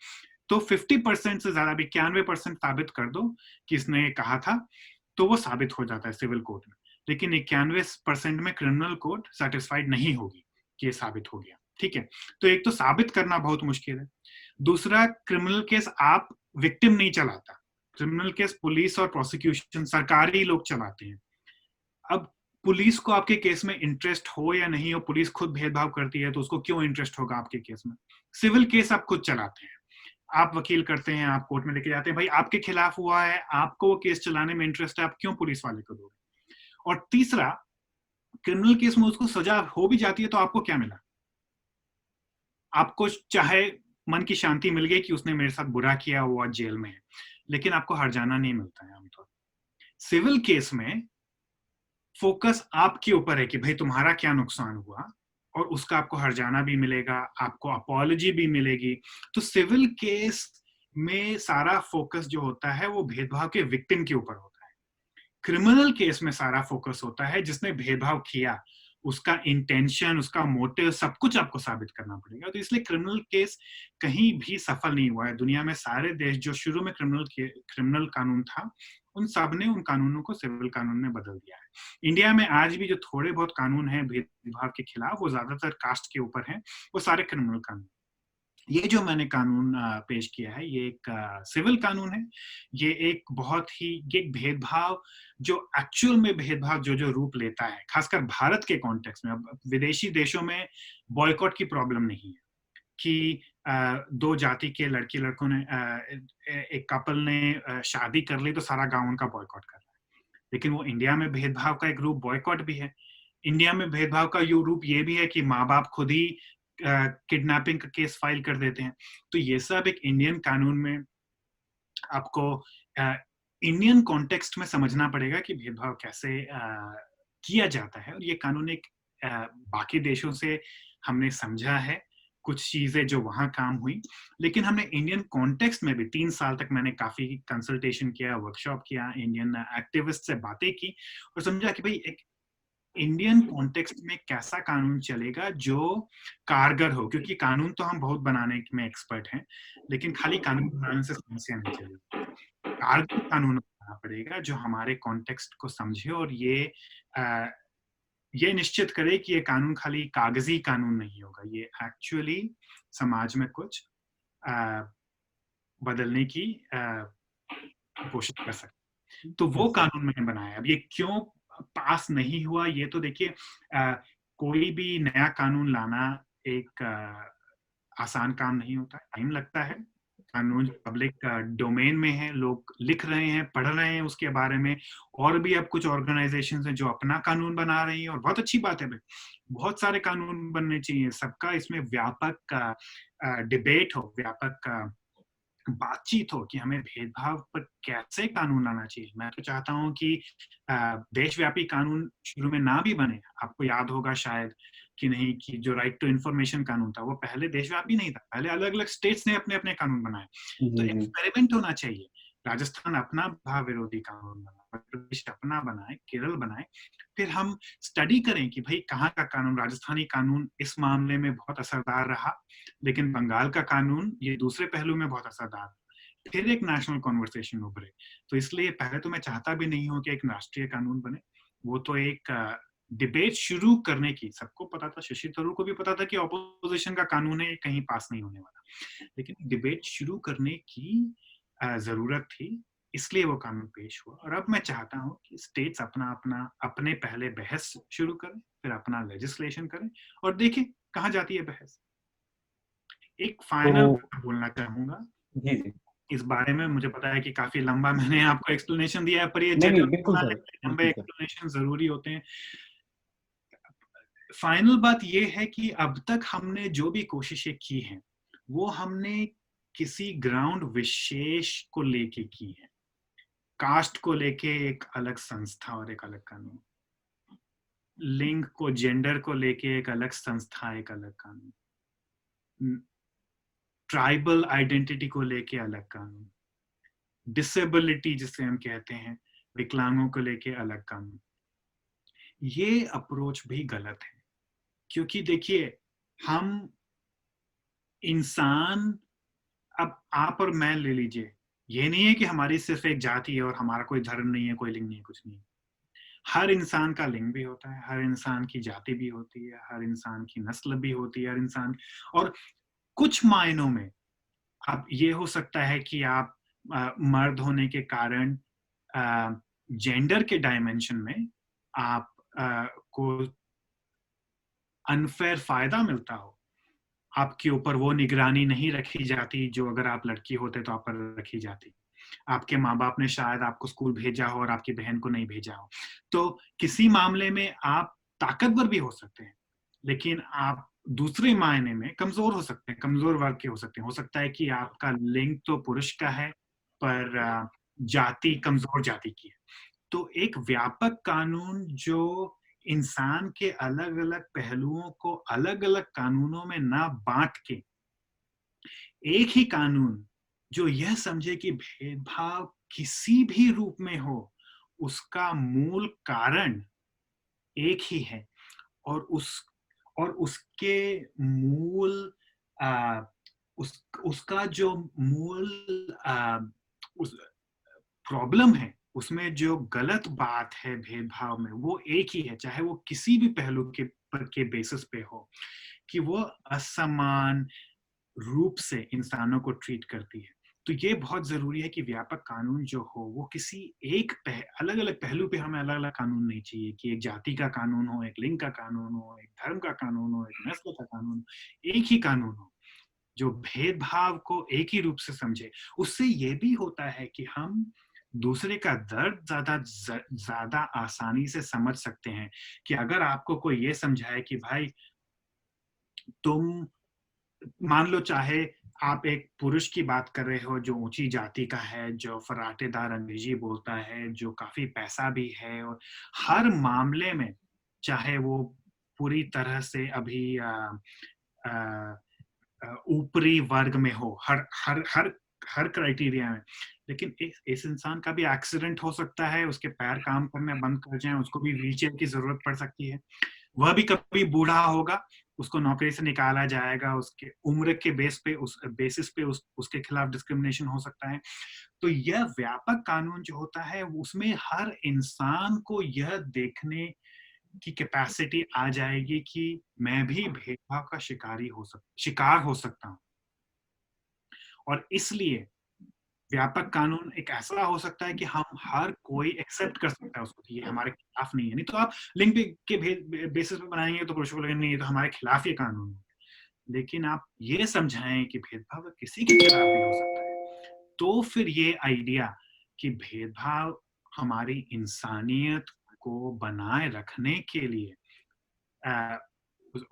तो 50% से ज्यादा भी 91% साबित कर दो कि इसने कहा था, तो वो साबित हो जाता है सिविल कोर्ट में। लेकिन 91% में क्रिमिनल कोर्ट सेटिस्फाइड नहीं होगी कि ये साबित हो गया, ठीक है। तो एक तो साबित करना बहुत मुश्किल है, दूसरा क्रिमिनल केस आप विक्टिम नहीं चलाता, क्रिमिनल केस पुलिस और प्रोसिक्यूशन सरकारी लोग चलाते हैं। अब पुलिस को आपके केस में इंटरेस्ट हो या नहीं हो, पुलिस खुद भेदभाव करती है तो उसको क्यों इंटरेस्ट होगा आपके केस में? सिविल केस आप खुद चलाते हैं, आप वकील करते हैं, आप कोर्ट में लेके जाते हैं, भाई आपके खिलाफ हुआ है, आपको वो केस चलाने में इंटरेस्ट है, आप क्यों पुलिस वाले को दोगे? और तीसरा, क्रिमिनल केस में उसको सजा हो भी जाती है तो आपको क्या मिला? आपको चाहे मन की शांति मिल गई कि उसने मेरे साथ बुरा किया, वो आज जेल में है, लेकिन आपको हर्जाना नहीं मिलता है आमतौर। सिविल केस में फोकस आपके ऊपर है कि भाई तुम्हारा क्या नुकसान हुआ, और उसका आपको हर्जाना भी मिलेगा, आपको अपॉलजी भी मिलेगी। तो सिविल केस में सारा फोकस जो होता है वो भेदभाव के विक्टिम के ऊपर होता है। क्रिमिनल केस में सारा फोकस होता है जिसने भेदभाव किया, उसका इंटेंशन, उसका मोटिव, सब कुछ आपको साबित करना पड़ेगा। तो इसलिए क्रिमिनल केस कहीं भी सफल नहीं हुआ है दुनिया में। सारे देश जो शुरू में क्रिमिनल कानून था, उन सब ने उन कानूनों को सिविल कानून में बदल दिया है। इंडिया में आज भी जो थोड़े बहुत कानून हैं भेदभाव के खिलाफ, वो ज्यादातर कास्ट के ऊपर हैं, वो सारे क्रिमिनल कानून। ये जो मैंने कानून पेश किया है, ये एक सिविल कानून है। ये एक बहुत ही ये एक भेदभाव जो एक्चुअल में भेदभाव जो रूप लेता है, खासकर भारत के कॉन्टेक्स्ट में। अब विदेशी देशों में बॉयकॉट की प्रॉब्लम नहीं है कि दो जाति के लड़की लड़कों ने एक कपल ने शादी कर ली तो सारा गांव उनका बॉयकॉट कर रहा है। लेकिन वो इंडिया में भेदभाव का एक रूप बॉयकॉट भी है। इंडिया में भेदभाव का रूप ये भी है कि माँ बाप खुद ही किडनैपिंग का केस फाइल कर देते हैं। तो ये सब एक इंडियन कानून में आपको इंडियन कॉन्टेक्स्ट में समझना पड़ेगा कि भेदभाव कैसे किया जाता है। और ये कानून एक बाकी देशों से हमने समझा है कुछ चीजें जो वहां काम हुई, लेकिन हमने इंडियन कॉन्टेक्स्ट में भी 3 साल तक मैंने काफी कंसल्टेशन किया, वर्कशॉप किया, इंडियन एक्टिविस्ट से बातें की और समझा कि भाई एक इंडियन कॉन्टेक्स्ट में कैसा कानून चलेगा जो कारगर हो। क्योंकि कानून तो हम बहुत बनाने में एक्सपर्ट हैं, लेकिन खाली कानून बनाने से समस्या नहीं चलेगी। कारगर कानून बनाना पड़ेगा जो हमारे कॉन्टेक्स्ट को समझे और ये निश्चित करे कि ये कानून खाली कागजी कानून नहीं होगा, ये एक्चुअली समाज में कुछ बदलने की कोशिश कर सकते। तो वो कानून मैंने बनाया। अब ये क्यों पास नहीं हुआ, ये तो देखिए कोई भी नया कानून लाना एक आसान काम नहीं होता, टाइम लगता है। कानून पब्लिक डोमेन में है, लोग लिख रहे हैं, पढ़ रहे हैं उसके बारे में, और भी अब कुछ ऑर्गेनाइजेशंस हैं जो अपना कानून बना रही हैं और बहुत अच्छी बात है भाई, बहुत सारे कानून बनने चाहिए। सबका इसमें व्यापक डिबेट हो, व्यापक बातचीत हो कि हमें भेदभाव पर कैसे कानून लाना चाहिए। मैं तो चाहता हूं कि देशव्यापी कानून शुरू में ना भी बने। आपको याद होगा शायद कि नहीं कि जो राइट टू इंफॉर्मेशन कानून था वो पहले देशव्यापी नहीं था, पहले अलग अलग स्टेट्स ने अपने अपने कानून बनाए। तो एक्सपेरिमेंट होना चाहिए। राजस्थान अपना भाव विरोधी कानून बनाए, मध्य प्रदेश अपना बनाए, केरल बनाए, फिर हम स्टडी करें कि भाई कहाँ का कानून, राजस्थानी कानून इस मामले में बहुत असरदार रहा, लेकिन बंगाल का कानून ये दूसरे पहलू में बहुत असरदार, फिर एक नेशनल कॉन्वर्सेशन उभरे। तो इसलिए पहले तो मैं चाहता भी नहीं हूं कि एक राष्ट्रीय कानून बने, वो तो एक डिबेट शुरू करने की सबको पता था, शशि थरूर को भी पता था कि ऑपोजिशन का कानून है, कहीं पास नहीं होने वाला, लेकिन डिबेट शुरू करने की जरूरत थी, इसलिए वो कानून पेश हुआ। और अब मैं चाहता हूं कि स्टेट्स अपने पहले बहस शुरू करें, फिर अपना लेजिस्लेशन करें और देखें कहाँ जाती है बहस। एक फाइनल बोलना चाहूंगा जी जी, इस बारे में। मुझे पता है कि काफी लंबा मैंने आपको एक्सप्लेनेशन दिया है, पर ये लंबे एक्सप्लेनेशन जरूरी होते हैं। फाइनल बात ये है कि अब तक हमने जो भी कोशिशें की हैं वो हमने किसी ग्राउंड विशेष को लेके की है। कास्ट को लेके एक अलग संस्था और एक अलग कानून, लिंग को, जेंडर को लेके एक अलग संस्था, एक अलग कानून, ट्राइबल आइडेंटिटी को लेके अलग कानून, डिसेबिलिटी जिसे हम कहते हैं, विकलांगों को लेके अलग कानून। ये अप्रोच भी गलत है, क्योंकि देखिए हम इंसान, अब आप और मैं ले लीजिए, ये नहीं है कि हमारी सिर्फ एक जाति है और हमारा कोई धर्म नहीं है, कोई लिंग नहीं है, कुछ नहीं है। हर इंसान का लिंग भी होता है, हर इंसान की जाति भी होती है, हर इंसान की नस्ल भी होती है, हर इंसान, और कुछ मायनों में आप ये हो सकता है कि आप मर्द होने के कारण जेंडर के डायमेंशन में आप को अनफेयर फायदा मिलता हो, आपके ऊपर वो निगरानी नहीं रखी जाती जो अगर आप लड़की होते तो आप पर रखी जाती, आपके माँ बाप ने शायद आपको स्कूल भेजा हो और आपकी बहन को नहीं भेजा हो। तो किसी मामले में आप ताकतवर भी हो सकते हैं, लेकिन आप दूसरे मायने में कमजोर हो सकते हैं, कमजोर वर्ग के हो सकते हैं। हो सकता है कि आपका लिंग तो पुरुष का है पर जाति कमजोर जाति की है। तो एक व्यापक कानून जो इंसान के अलग अलग पहलुओं को अलग अलग कानूनों में ना बांट के एक ही कानून जो यह समझे कि भेदभाव किसी भी रूप में हो उसका मूल कारण एक ही है, और उसके मूल उसका जो मूल उस प्रॉब्लम है, उसमें जो गलत बात है भेदभाव में, वो एक ही है, चाहे वो किसी भी पहलू के बेसिस पे हो, कि वो असमान रूप से इंसानों को ट्रीट करती है। तो ये बहुत जरूरी है कि व्यापक कानून जो हो वो किसी एक अलग अलग पहलू पे हमें अलग अलग कानून नहीं चाहिए कि एक जाति का कानून हो, एक लिंग का कानून हो, एक धर्म का कानून हो, एक नस्ल का कानून हो। एक ही कानून हो जो भेदभाव को एक ही रूप से समझे। उससे ये भी होता है कि हम दूसरे का दर्द ज्यादा आसानी से समझ सकते हैं। कि अगर आपको कोई ये समझाए कि भाई तुम मान लो, चाहे आप एक पुरुष की बात कर रहे हो जो ऊंची जाति का है, जो फराटेदार अंग्रेजी बोलता है, जो काफी पैसा भी है, और हर मामले में चाहे वो पूरी तरह से अभी ऊपरी वर्ग में हो, हर हर हर हर क्राइटेरिया में, लेकिन इस इंसान का भी एक्सीडेंट हो सकता है, उसके पैर काम करने बंद कर जाएं, उसको भी व्हीलचेयर की जरूरत पड़ सकती है, वह भी कभी बूढ़ा होगा, उसको नौकरी से निकाला जाएगा, उसके उम्र के बेसिस पे उसके खिलाफ डिस्क्रिमिनेशन हो सकता है। तो यह व्यापक कानून जो होता है उसमें हर इंसान को यह देखने की कैपेसिटी आ जाएगी कि मैं भी भेदभाव का शिकार हो सकता हूँ। और इसलिए व्यापक कानून एक ऐसा हो सकता है कि हम हर कोई एक्सेप्ट कर सकता है उसको कि ये हमारे खिलाफ नहीं है। नहीं तो आप लिंग के बेसिस पे बनाएंगे तो पुरुषों को लगेगा नहीं, ये तो हमारे खिलाफ ये कानून है। लेकिन आप ये समझाएं कि भेदभाव किसी के खिलाफ भी हो सकता है, तो फिर ये आइडिया कि भेदभाव हमारी इंसानियत को बनाए रखने के लिए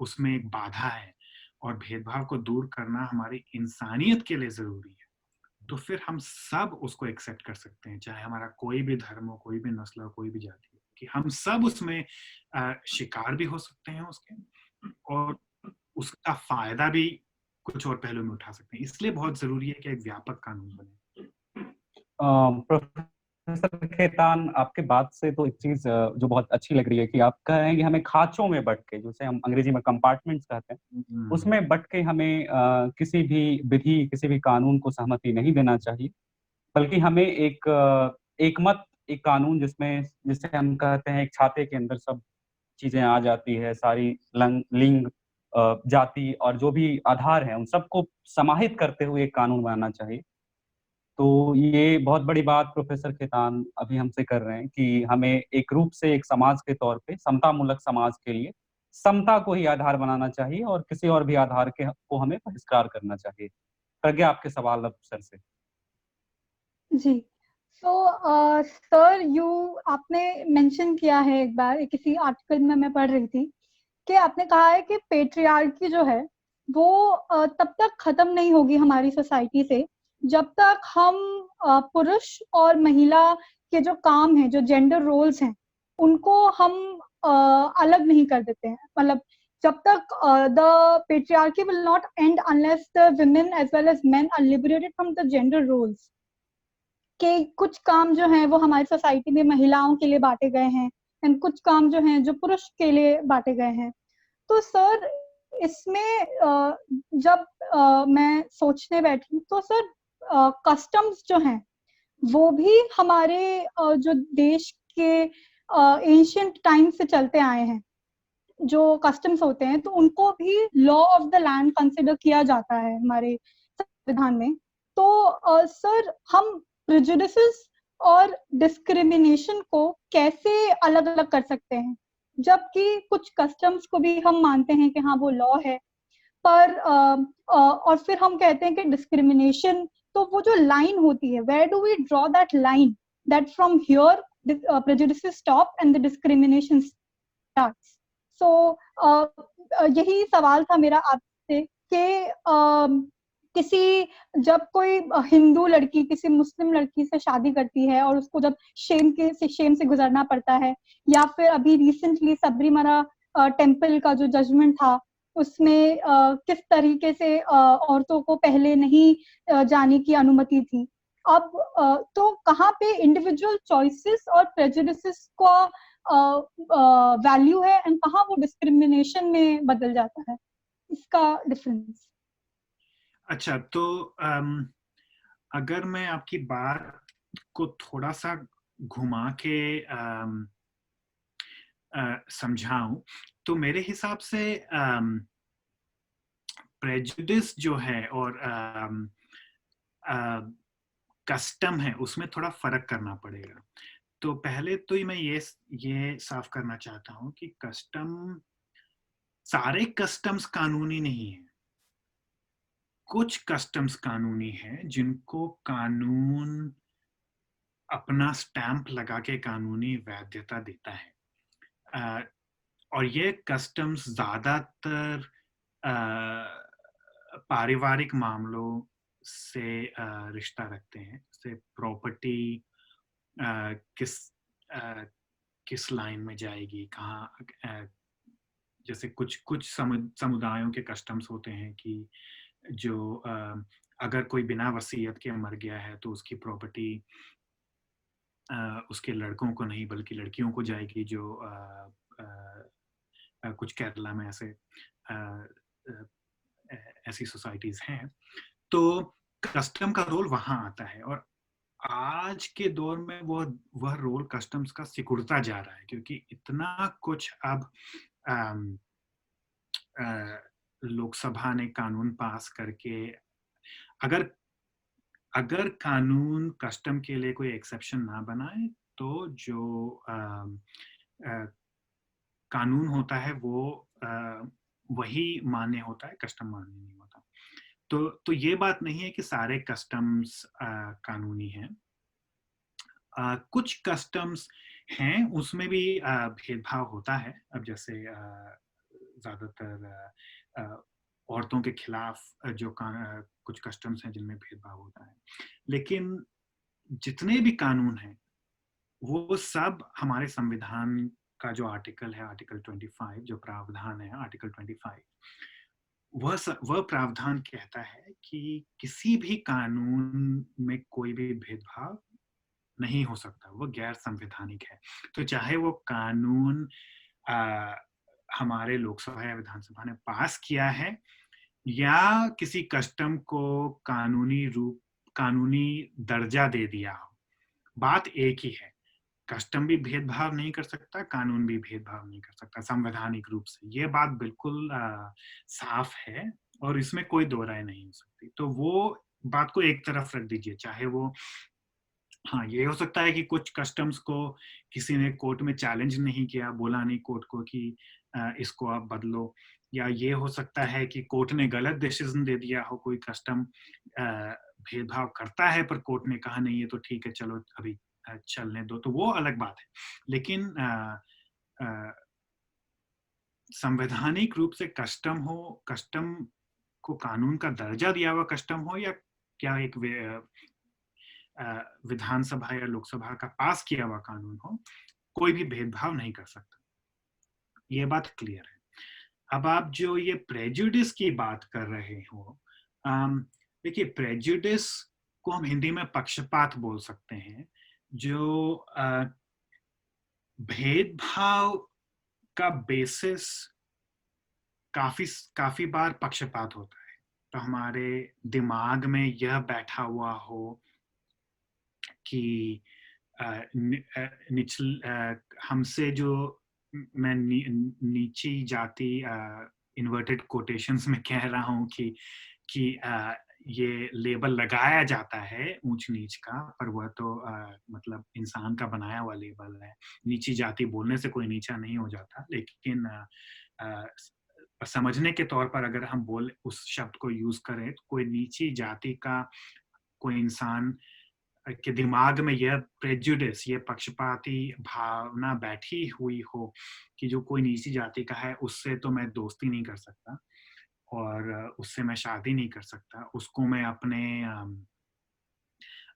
उसमें एक बाधा है, और भेदभाव को दूर करना हमारी इंसानियत के लिए जरूरी है, तो फिर हम सब उसको एक्सेप्ट कर सकते हैं, चाहे हमारा कोई भी धर्म हो, कोई भी नस्ल हो, कोई भी जाति हो, कि हम सब उसमें शिकार भी हो सकते हैं उसके, और उसका फायदा भी कुछ और पहलू में उठा सकते हैं। इसलिए बहुत जरूरी है कि एक व्यापक कानून बने। प्रोफेसर खेतान, आपके बात से तो एक चीज जो बहुत अच्छी लग रही है कि आप कह रहे हैं कि हमें खांचों में बट के, जैसे हम अंग्रेजी में कंपार्टमेंट्स कहते हैं, उसमें बट के हमें किसी भी विधि, किसी भी कानून को सहमति नहीं देना चाहिए, बल्कि हमें एकमत एक कानून जिसमें, जिसे हम कहते हैं एक छाते के अंदर सब चीजें आ जाती है, सारी लिंग, जाति और जो भी आधार हैं उन सबको समाहित करते हुए एक कानून बनाना चाहिए। तो ये बहुत बड़ी बात प्रोफेसर खेतान अभी हमसे कर रहे हैं कि हमें एक रूप से एक समाज के तौर पे, समतामूलक समाज के लिए समता को ही आधार बनाना चाहिए और किसी और भी आधार के को हमें बहिष्कार करना चाहिए। प्रज्ञा, आपके सवाल अब सर से। जी, तो सर आपने मेंशन किया है एक बार किसी आर्टिकल में मैं पढ़ रही थी कि आपने कहा है कि पेट्रियार्की जो है वो तब तक खत्म नहीं होगी हमारी सोसाइटी से जब तक हम पुरुष और महिला के जो काम है, जो जेंडर रोल्स हैं, उनको हम अलग नहीं कर देते हैं। मतलब जब तक the patriarchy will not and unless the women as well as men are liberated from the gender roles। कि कुछ काम जो हैं वो हमारी सोसाइटी में महिलाओं के लिए बांटे गए हैं एंड कुछ काम जो हैं जो पुरुष के लिए बांटे गए हैं। तो सर इसमें जब मैं सोचने बैठी तो सर कस्टम्स जो हैं वो भी हमारे जो देश के एंशियंट टाइम से चलते आए हैं, जो कस्टम्स होते हैं तो उनको भी law of the land consider किया जाता है हमारे संविधान में। तो सर हम प्रेजुडिसेस और डिस्क्रिमिनेशन को कैसे अलग अलग कर सकते हैं, जबकि कुछ कस्टम्स को भी हम मानते हैं कि हाँ वो लॉ है, पर और फिर हम कहते हैं कि डिस्क्रिमिनेशन, तो वो जो लाइन होती है, where do we draw that line that from here prejudices stop and the discrimination starts। So यही सवाल था मेरा आपसे कि किसी जब कोई हिंदू लड़की किसी मुस्लिम लड़की से शादी करती है और उसको जब शेम से गुजरना पड़ता है, या फिर अभी रिसेंटली सबरीमला टेम्पल का जो जजमेंट था उसमें किस तरीके से औरतों को पहले नहीं जाने की अनुमति थी। अब तो कहाँ पे इंडिविजुअल चॉइसेस और प्रेजुडिसेस का वैल्यू है एंड कहाँ वो डिस्क्रिमिनेशन में बदल जाता है, इसका डिफरेंस। अच्छा, तो अगर मैं आपकी बात को थोड़ा सा घुमा के समझाऊं, तो मेरे हिसाब से प्रेजुडिस जो है और कस्टम है उसमें थोड़ा फर्क करना पड़ेगा। तो पहले तो मैं ये साफ करना चाहता हूँ कि सारे कस्टम्स कानूनी नहीं है। कुछ कस्टम्स कानूनी है जिनको कानून अपना स्टैंप लगा के कानूनी वैधता देता है। और ये कस्टम्स ज्यादातर पारिवारिक मामलों से रिश्ता रखते हैं, जैसे प्रॉपर्टी किस लाइन में जाएगी, कहाँ, जैसे कुछ समुदायों के कस्टम्स होते हैं कि जो अगर कोई बिना वसीयत के मर गया है तो उसकी प्रॉपर्टी उसके लड़कों को नहीं बल्कि लड़कियों को जाएगी, जो कुछ केरला में ऐसी सोसाइटीज हैं। तो कस्टम का रोल वहां आता है और आज के दौर में वह रोल कस्टम्स का सिकुड़ता जा रहा है, क्योंकि इतना कुछ अब लोकसभा ने कानून पास करके अगर कानून कस्टम के लिए कोई एक्सेप्शन ना बनाए तो जो कानून होता है वो वही मान्य होता है, कस्टम मान्य नहीं होता। तो ये बात नहीं है कि सारे कस्टम्स कानूनी हैं। कुछ कस्टम्स हैं उसमें भी भेदभाव होता है। अब जैसे ज्यादातर औरतों के खिलाफ जो कुछ कस्टम्स हैं जिनमें भेदभाव होता है, लेकिन जितने भी कानून हैं वो सब हमारे संविधान का जो आर्टिकल है, आर्टिकल 25, जो प्रावधान है आर्टिकल 25, वह प्रावधान कहता है कि किसी भी कानून में कोई भी भेदभाव नहीं हो सकता, वो गैर संवैधानिक है। तो चाहे वो कानून हमारे लोकसभा या विधानसभा ने पास किया है या किसी कस्टम को कानूनी दर्जा दे दिया हो, बात एक ही है। कस्टम भी भेदभाव नहीं कर सकता, कानून भी भेदभाव नहीं कर सकता संवैधानिक रूप से। ये बात बिल्कुल साफ है और इसमें कोई दो राय नहीं हो सकती। तो वो बात को एक तरफ रख दीजिए। चाहे वो, हाँ, ये हो सकता है कि कुछ कस्टम्स को किसी ने कोर्ट में चैलेंज नहीं किया, बोला नहीं कोर्ट को कि इसको आप बदलो, या ये हो सकता है कि कोर्ट ने गलत डिसीजन दे दिया हो, कोई कस्टम भेदभाव करता है पर कोर्ट ने कहा नहीं है तो ठीक है चलो अभी चलने दो, तो वो अलग बात है। लेकिन संवैधानिक रूप से कस्टम को कानून का दर्जा दिया हुआ कस्टम हो या क्या एक विधानसभा या लोकसभा का पास किया हुआ कानून हो, कोई भी भेदभाव नहीं कर सकता। ये बात क्लियर है। अब आप जो ये प्रेजुडिस की बात कर रहे हो, देखिए प्रेजुडिस को हम हिंदी में पक्षपात बोल सकते हैं। जो भेदभाव का बेसिस काफी बार पक्षपात होता है। तो हमारे दिमाग में यह बैठा हुआ हो कि हमसे जो मैं नीची जाति, इन्वर्टेड कोटेशंस में कह रहा हूँ कि ये लेबल लगाया जाता है ऊंच नीच का, पर वह तो मतलब इंसान का बनाया हुआ लेबल है। नीची जाति बोलने से कोई नीचा नहीं हो जाता, लेकिन समझने के तौर पर अगर हम उस शब्द को यूज करें तो कोई नीची जाति का कोई इंसान के दिमाग में यह प्रेजुडिस, ये पक्षपाती भावना बैठी हुई हो कि जो कोई नीची जाति का है उससे तो मैं दोस्ती नहीं कर सकता और उससे मैं शादी नहीं कर सकता, उसको मैं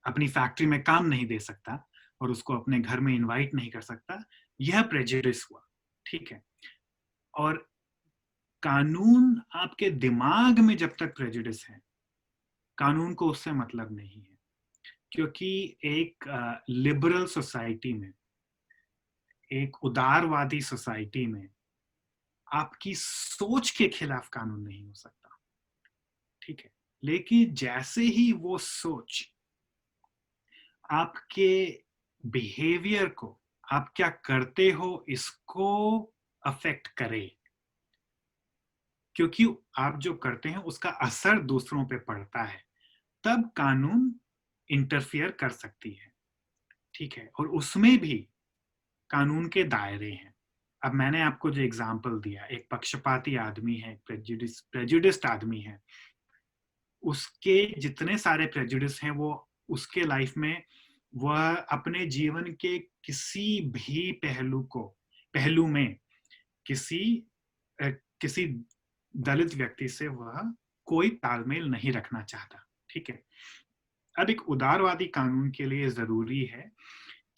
अपनी फैक्ट्री में काम नहीं दे सकता और उसको अपने घर में इनवाइट नहीं कर सकता, यह प्रेजुडिस हुआ। ठीक है। और कानून आपके दिमाग में जब तक प्रेजुडिस है, कानून को उससे मतलब नहीं है, क्योंकि एक लिबरल सोसाइटी में, एक उदारवादी सोसाइटी में आपकी सोच के खिलाफ कानून नहीं हो सकता। ठीक है। लेकिन जैसे ही वो सोच आपके बिहेवियर को, आप क्या करते हो इसको अफेक्ट करे, क्योंकि आप जो करते हैं उसका असर दूसरों पे पड़ता है, तब कानून इंटरफियर कर सकती है, ठीक है। और उसमें भी कानून के दायरे हैं। अब मैंने आपको जो एग्जांपल दिया, एक पक्षपाती आदमी है, प्रेजुडिस्ड आदमी है, उसके जितने सारे प्रेजुडिस हैं वो उसके लाइफ में वह अपने जीवन के किसी भी पहलू में किसी किसी दलित व्यक्ति से वह कोई तालमेल नहीं रखना चाहता, ठीक है। अब एक उदारवादी कानून के लिए जरूरी है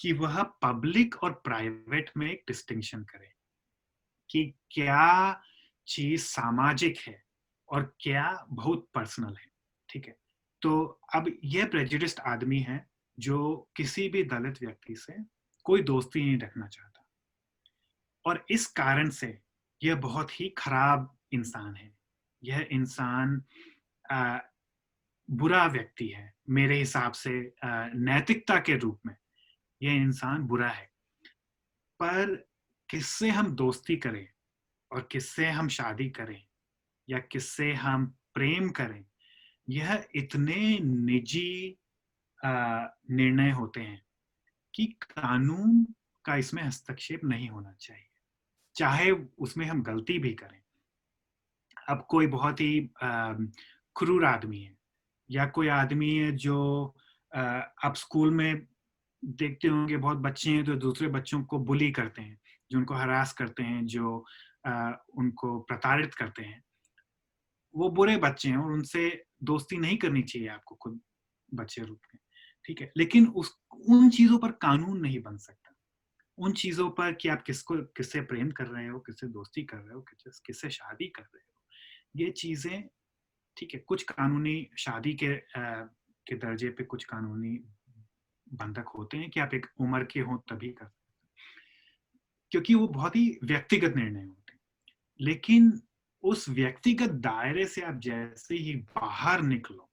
कि वह पब्लिक और प्राइवेट में एक डिस्टिंक्शन करे कि क्या चीज सामाजिक है और क्या बहुत पर्सनल है, ठीक है। तो अब यह प्रेजुडिस्ड आदमी है जो किसी भी दलित व्यक्ति से कोई दोस्ती नहीं रखना चाहता, और इस कारण से यह बहुत ही खराब इंसान है। यह इंसान बुरा व्यक्ति है मेरे हिसाब से। नैतिकता के रूप में यह इंसान बुरा है। पर किससे हम दोस्ती करें और किससे हम शादी करें या किससे हम प्रेम करें, यह इतने निजी निर्णय होते हैं कि कानून का इसमें हस्तक्षेप नहीं होना चाहिए, चाहे उसमें हम गलती भी करें। अब कोई बहुत ही क्रूर आदमी है या कोई आदमी है जो आप स्कूल में देखते होंगे, बहुत बच्चे हैं जो दूसरे बच्चों को बुली करते हैं, जो उनको हरास करते हैं, जो उनको प्रताड़ित करते हैं। वो बुरे बच्चे हैं और उनसे दोस्ती नहीं करनी चाहिए आपको खुद बच्चे रूप में, ठीक है। लेकिन उन चीजों पर कानून नहीं बन सकता। उन चीजों पर कि आप किससे प्रेम कर रहे हो, किससे दोस्ती कर रहे हो, किससे शादी कर रहे हो, ये चीजें, ठीक है, कुछ कानूनी शादी के दर्जे पे कुछ कानूनी बंधक होते हैं कि आप एक उम्र के हो तभी कर सकते हैं, क्योंकि वो बहुत ही व्यक्तिगत निर्णय होते हैं। लेकिन उस व्यक्तिगत दायरे से आप जैसे ही बाहर निकलो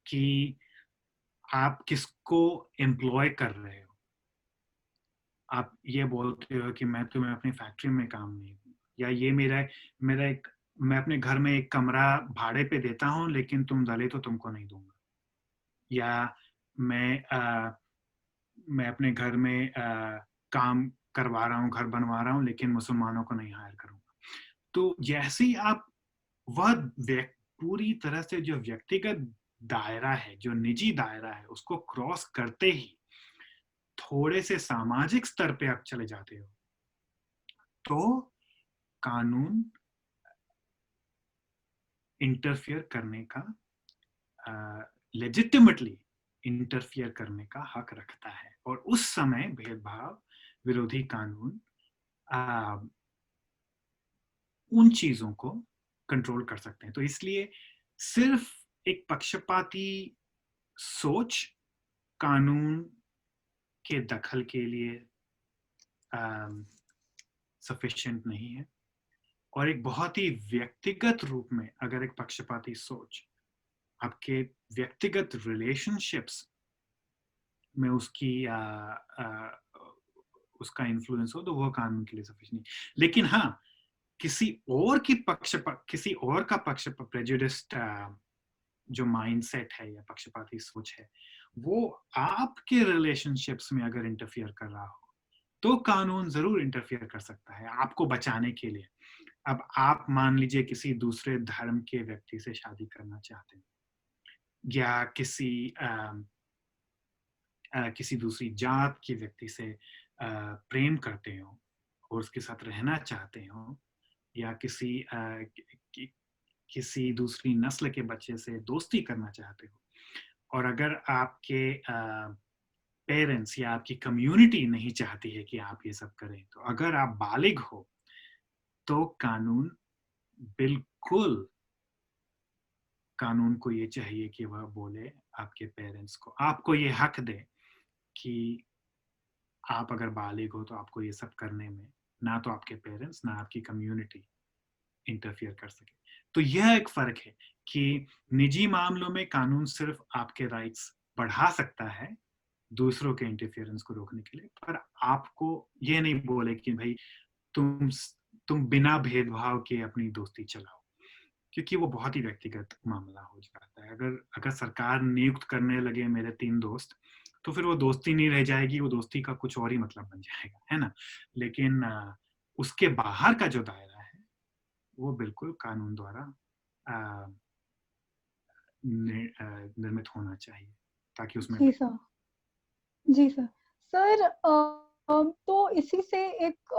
कि आप किसको एम्प्लॉय कर रहे हो, आप ये बोलते हो कि मैं तुम्हें अपनी फैक्ट्री में काम नहीं दूंगा, या ये मैं अपने घर में एक कमरा भाड़े पे देता हूँ लेकिन तुम दलित हो तुमको नहीं दूंगा, या मैं अपने घर में काम करवा रहा हूँ, घर बनवा रहा हूँ, लेकिन मुसलमानों को नहीं हायर करूंगा। तो जैसे ही आप वह पूरी तरह से जो व्यक्तिगत दायरा है, जो निजी दायरा है, उसको क्रॉस करते ही थोड़े से सामाजिक स्तर पे आप चले जाते हो, तो कानून इंटरफियर करने का, लेजिटिमेटली इंटरफियर करने का हक रखता है। और उस समय भेदभाव विरोधी कानून उन चीजों को कंट्रोल कर सकते हैं। तो इसलिए सिर्फ एक पक्षपाती सोच कानून के दखल के लिए सफिशिएंट नहीं है, और एक बहुत ही व्यक्तिगत रूप में अगर एक पक्षपाती सोच आपके व्यक्तिगत रिलेशनशिप्स में उसका इन्फ्लुएंस हो, तो वह कानून के लिए सफिशिएंट नहीं। लेकिन हाँ, किसी और का प्रेजुडिस्ड जो माइंडसेट है या पक्षपाती सोच है, वो आपके रिलेशनशिप्स में अगर इंटरफियर कर रहा हो, तो कानून जरूर इंटरफियर कर सकता है आपको बचाने के लिए। अब आप मान लीजिए किसी दूसरे धर्म के व्यक्ति से शादी करना चाहते हैं, या किसी दूसरी जात के व्यक्ति से प्रेम करते हो और उसके साथ रहना चाहते हो, या किसी दूसरी नस्ल के बच्चे से दोस्ती करना चाहते हो, और अगर आपके पेरेंट्स या आपकी कम्युनिटी नहीं चाहती है कि आप ये सब करें, तो अगर आप बालिग हो तो कानून को ये चाहिए कि वह बोले आपके पेरेंट्स को, आपको ये हक दे कि आप अगर बालिग हो तो आपको ये सब करने में ना तो आपके पेरेंट्स ना आपकी कम्युनिटी इंटरफियर कर सके। तो यह एक फर्क है कि निजी मामलों में कानून सिर्फ आपके राइट्स बढ़ा सकता है दूसरों के इंटरफियरेंस को रोकने के लिए, पर आपको ये नहीं बोले कि भाई तुम तुम बिना भेदभाव के अपनी दोस्ती चलाओ, क्योंकि वो बहुत ही व्यक्तिगत मामला हो जाता है। अगर सरकार नियुक्त करने लगे मेरे 3 दोस्त, तो फिर वो दोस्ती नहीं रह जाएगी, वो दोस्ती का कुछ और ही मतलब बन जाएगा, है ना। लेकिन उसके बाहर का जो दायरा है वो बिल्कुल कानून द्वारा निर्मित होना चाहिए, ताकि उसमें जी सर। जी सर। सर तो इसी से एक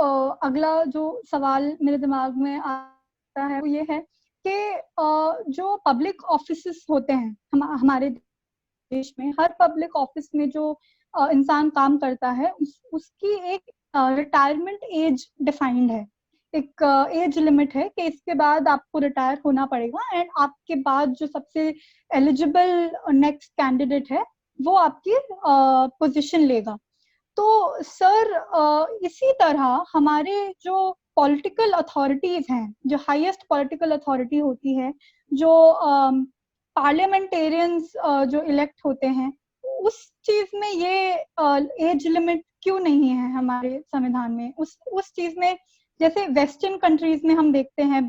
अगला जो सवाल मेरे दिमाग में आता है वो ये है कि जो पब्लिक ऑफिसेस होते हैं हमारे देश में, हर पब्लिक ऑफिस में जो इंसान काम करता है उसकी एक रिटायरमेंट एज डिफाइंड है, एक एज लिमिट है कि इसके बाद आपको रिटायर होना पड़ेगा एंड आपके बाद जो सबसे एलिजिबल नेक्स्ट कैंडिडेट है वो आपकी पोजीशन लेगा। तो सर इसी तरह हमारे जो पॉलिटिकल अथॉरिटीज हैं, जो हाईएस्ट पॉलिटिकल अथॉरिटी होती है, जो पार्लियामेंटेरियंस जो इलेक्ट होते हैं, उस चीज में ये एज लिमिट क्यों नहीं है हमारे संविधान में? उस चीज में जैसे वेस्टर्न कंट्रीज में हम देखते हैं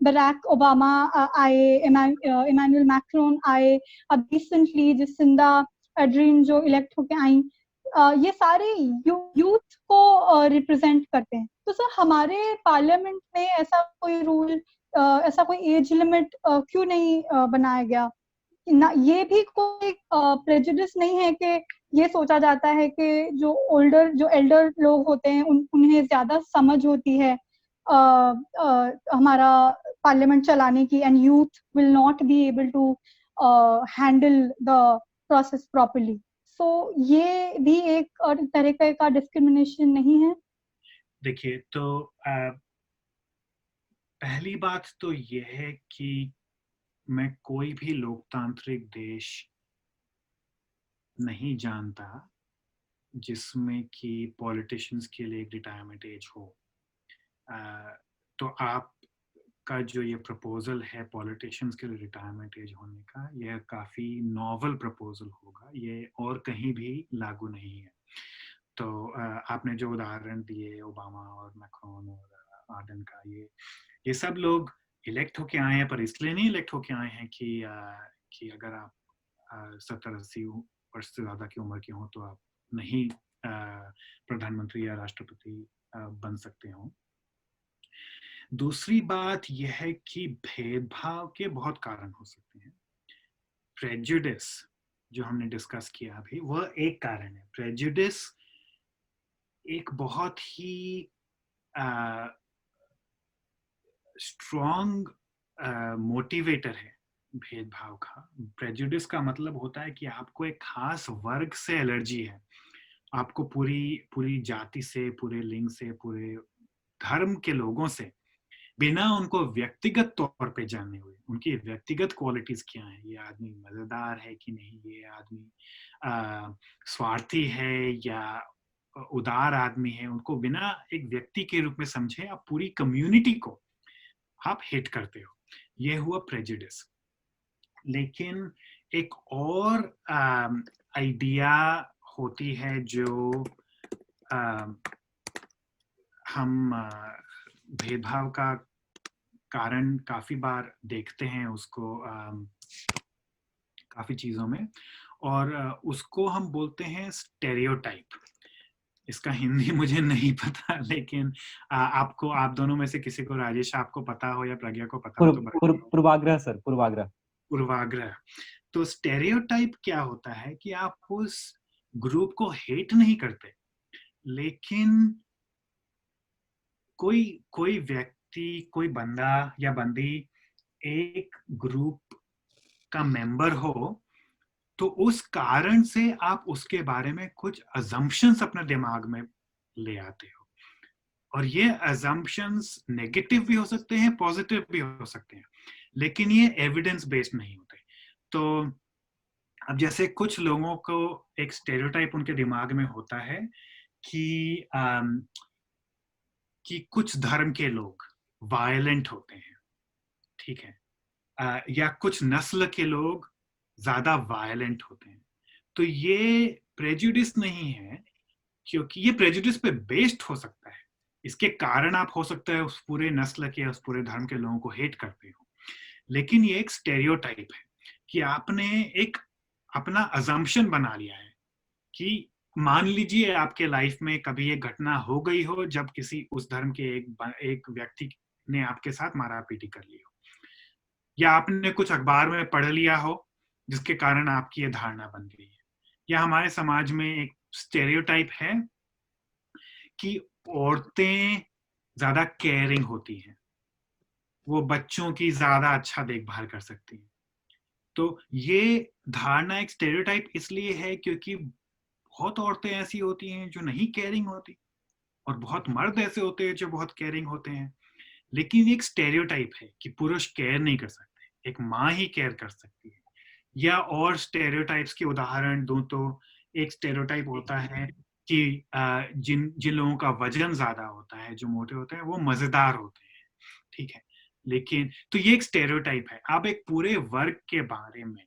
बराक ओबामा आए, इमानुएल मैक्रोन आए, अब रिसेंटली जसिंदा अर्डर्न जो इलेक्ट होके आई, ये सारे यूथ को रिप्रेजेंट करते हैं। तो सर हमारे पार्लियामेंट में ऐसा कोई रूल, ऐसा कोई एज लिमिट क्यों नहीं बनाया गया? ना ये भी कोई प्रेजुडिस नहीं है कि ये सोचा जाता है कि जो एल्डर लोग होते हैं उन्हें ज्यादा समझ होती है हमारा पार्लियामेंट चलाने की, and youth will not be able to handle the process properly. So ये भी एक और तरीके का डिस्क्रिमिनेशन नहीं है? देखिए, तो पहली बात तो ये है कि मैं कोई भी लोकतांत्रिक देश नहीं जानता जिसमें कि पॉलिटिशियंस के लिए एक रिटायरमेंट एज हो। तो आपका जो ये प्रपोजल है पॉलिटिशियंस के लिए रिटायरमेंट एज होने का, यह काफ़ी नॉवल प्रपोजल होगा, ये और कहीं भी लागू नहीं है। तो आपने जो उदाहरण दिए ओबामा और मैक्रोन और आर्डन का, ये सब लोग इलेक्ट होके आए हैं, पर इसलिए नहीं इलेक्ट होके आए हैं कि अगर आप 70-80 वर्ष से ज़्यादा की उम्र के हों तो आप नहीं प्रधानमंत्री या राष्ट्रपति बन सकते हो। दूसरी बात यह है कि भेदभाव के बहुत कारण हो सकते हैं। प्रेजुडिस जो हमने डिस्कस किया अभी, वह एक कारण है। प्रेजुडिस एक बहुत ही स्ट्रॉन्ग मोटिवेटर है भेदभाव का। प्रेजुडिस का मतलब होता है कि आपको एक खास वर्ग से एलर्जी है, आपको पूरी जाति से, पूरे लिंग से, पूरे धर्म के लोगों से, बिना उनको व्यक्तिगत तौर पे जाने हुए, उनकी व्यक्तिगत क्वालिटीज क्या है, ये आदमी मजेदार है कि नहीं, ये आदमी स्वार्थी है या उदार आदमी है, उनको बिना एक व्यक्ति के रूप में समझे आप पूरी कम्युनिटी को आप हेट करते हो। ये हुआ प्रेजुडिस। लेकिन एक और आइडिया होती है जो हम भेदभाव का कारण काफी बार देखते हैं उसको काफी चीजों में, और उसको हम बोलते हैं स्टेरियोटाइप। इसका हिंदी मुझे नहीं पता, लेकिन आप दोनों में से किसी को, राजेश आपको पता हो या प्रज्ञा को पता हो तो पूर्वाग्रह सर, पूर्वाग्रह। तो स्टेरियोटाइप क्या होता है कि आप उस ग्रुप को हेट नहीं करते, लेकिन कोई व्यक्ति, कोई बंदा या बंदी एक ग्रुप का मेंबर हो तो उस कारण से आप उसके बारे में कुछ अजम्पशंस अपने दिमाग में ले आते हो, और ये अजम्पशंस नेगेटिव भी हो सकते हैं, पॉजिटिव भी हो सकते हैं, लेकिन ये एविडेंस बेस्ड नहीं होते। तो अब जैसे कुछ लोगों को एक स्टेरियोटाइप उनके दिमाग में होता है कि कुछ धर्म के लोग वायलेंट होते हैं, ठीक है, या कुछ नस्ल के लोग ज्यादा वायलेंट होते हैं। तो ये प्रेजुडिस नहीं है, क्योंकि ये प्रेजुडिस पे बेस्ड हो सकता है, इसके कारण आप हो सकता है उस पूरे नस्ल के, उस पूरे धर्म के लोगों को हेट करते हो, लेकिन ये एक स्टेरियोटाइप है कि आपने एक अपना अजम्पशन बना लिया है कि मान लीजिए आपके लाइफ में कभी एक घटना हो गई हो जब किसी उस धर्म के एक व्यक्ति ने आपके साथ मारापीटी कर ली हो, या आपने कुछ अखबार में पढ़ लिया हो जिसके कारण आपकी ये धारणा बन गई है, या हमारे समाज में एक स्टेरियोटाइप है कि औरतें ज्यादा केयरिंग होती हैं, वो बच्चों की ज्यादा अच्छा देखभाल कर सकती हैं। तो ये धारणा एक स्टेरियोटाइप इसलिए है क्योंकि बहुत औरतें ऐसी होती हैं जो नहीं केयरिंग होती, और बहुत मर्द ऐसे होते हैं जो बहुत केयरिंग होते हैं। लेकिन एक स्टेरियोटाइप है कि पुरुष केयर नहीं कर सकते, एक माँ ही केयर कर सकती है। या और स्टेरियोटाइप्स के उदाहरण दूं तो एक स्टेरियोटाइप होता है कि जिन जिन लोगों का वजन ज्यादा होता है, जो मोटे होते हैं, वो मजेदार होते हैं, ठीक है। लेकिन तो ये एक स्टेरियोटाइप है। आप एक पूरे वर्ग के बारे में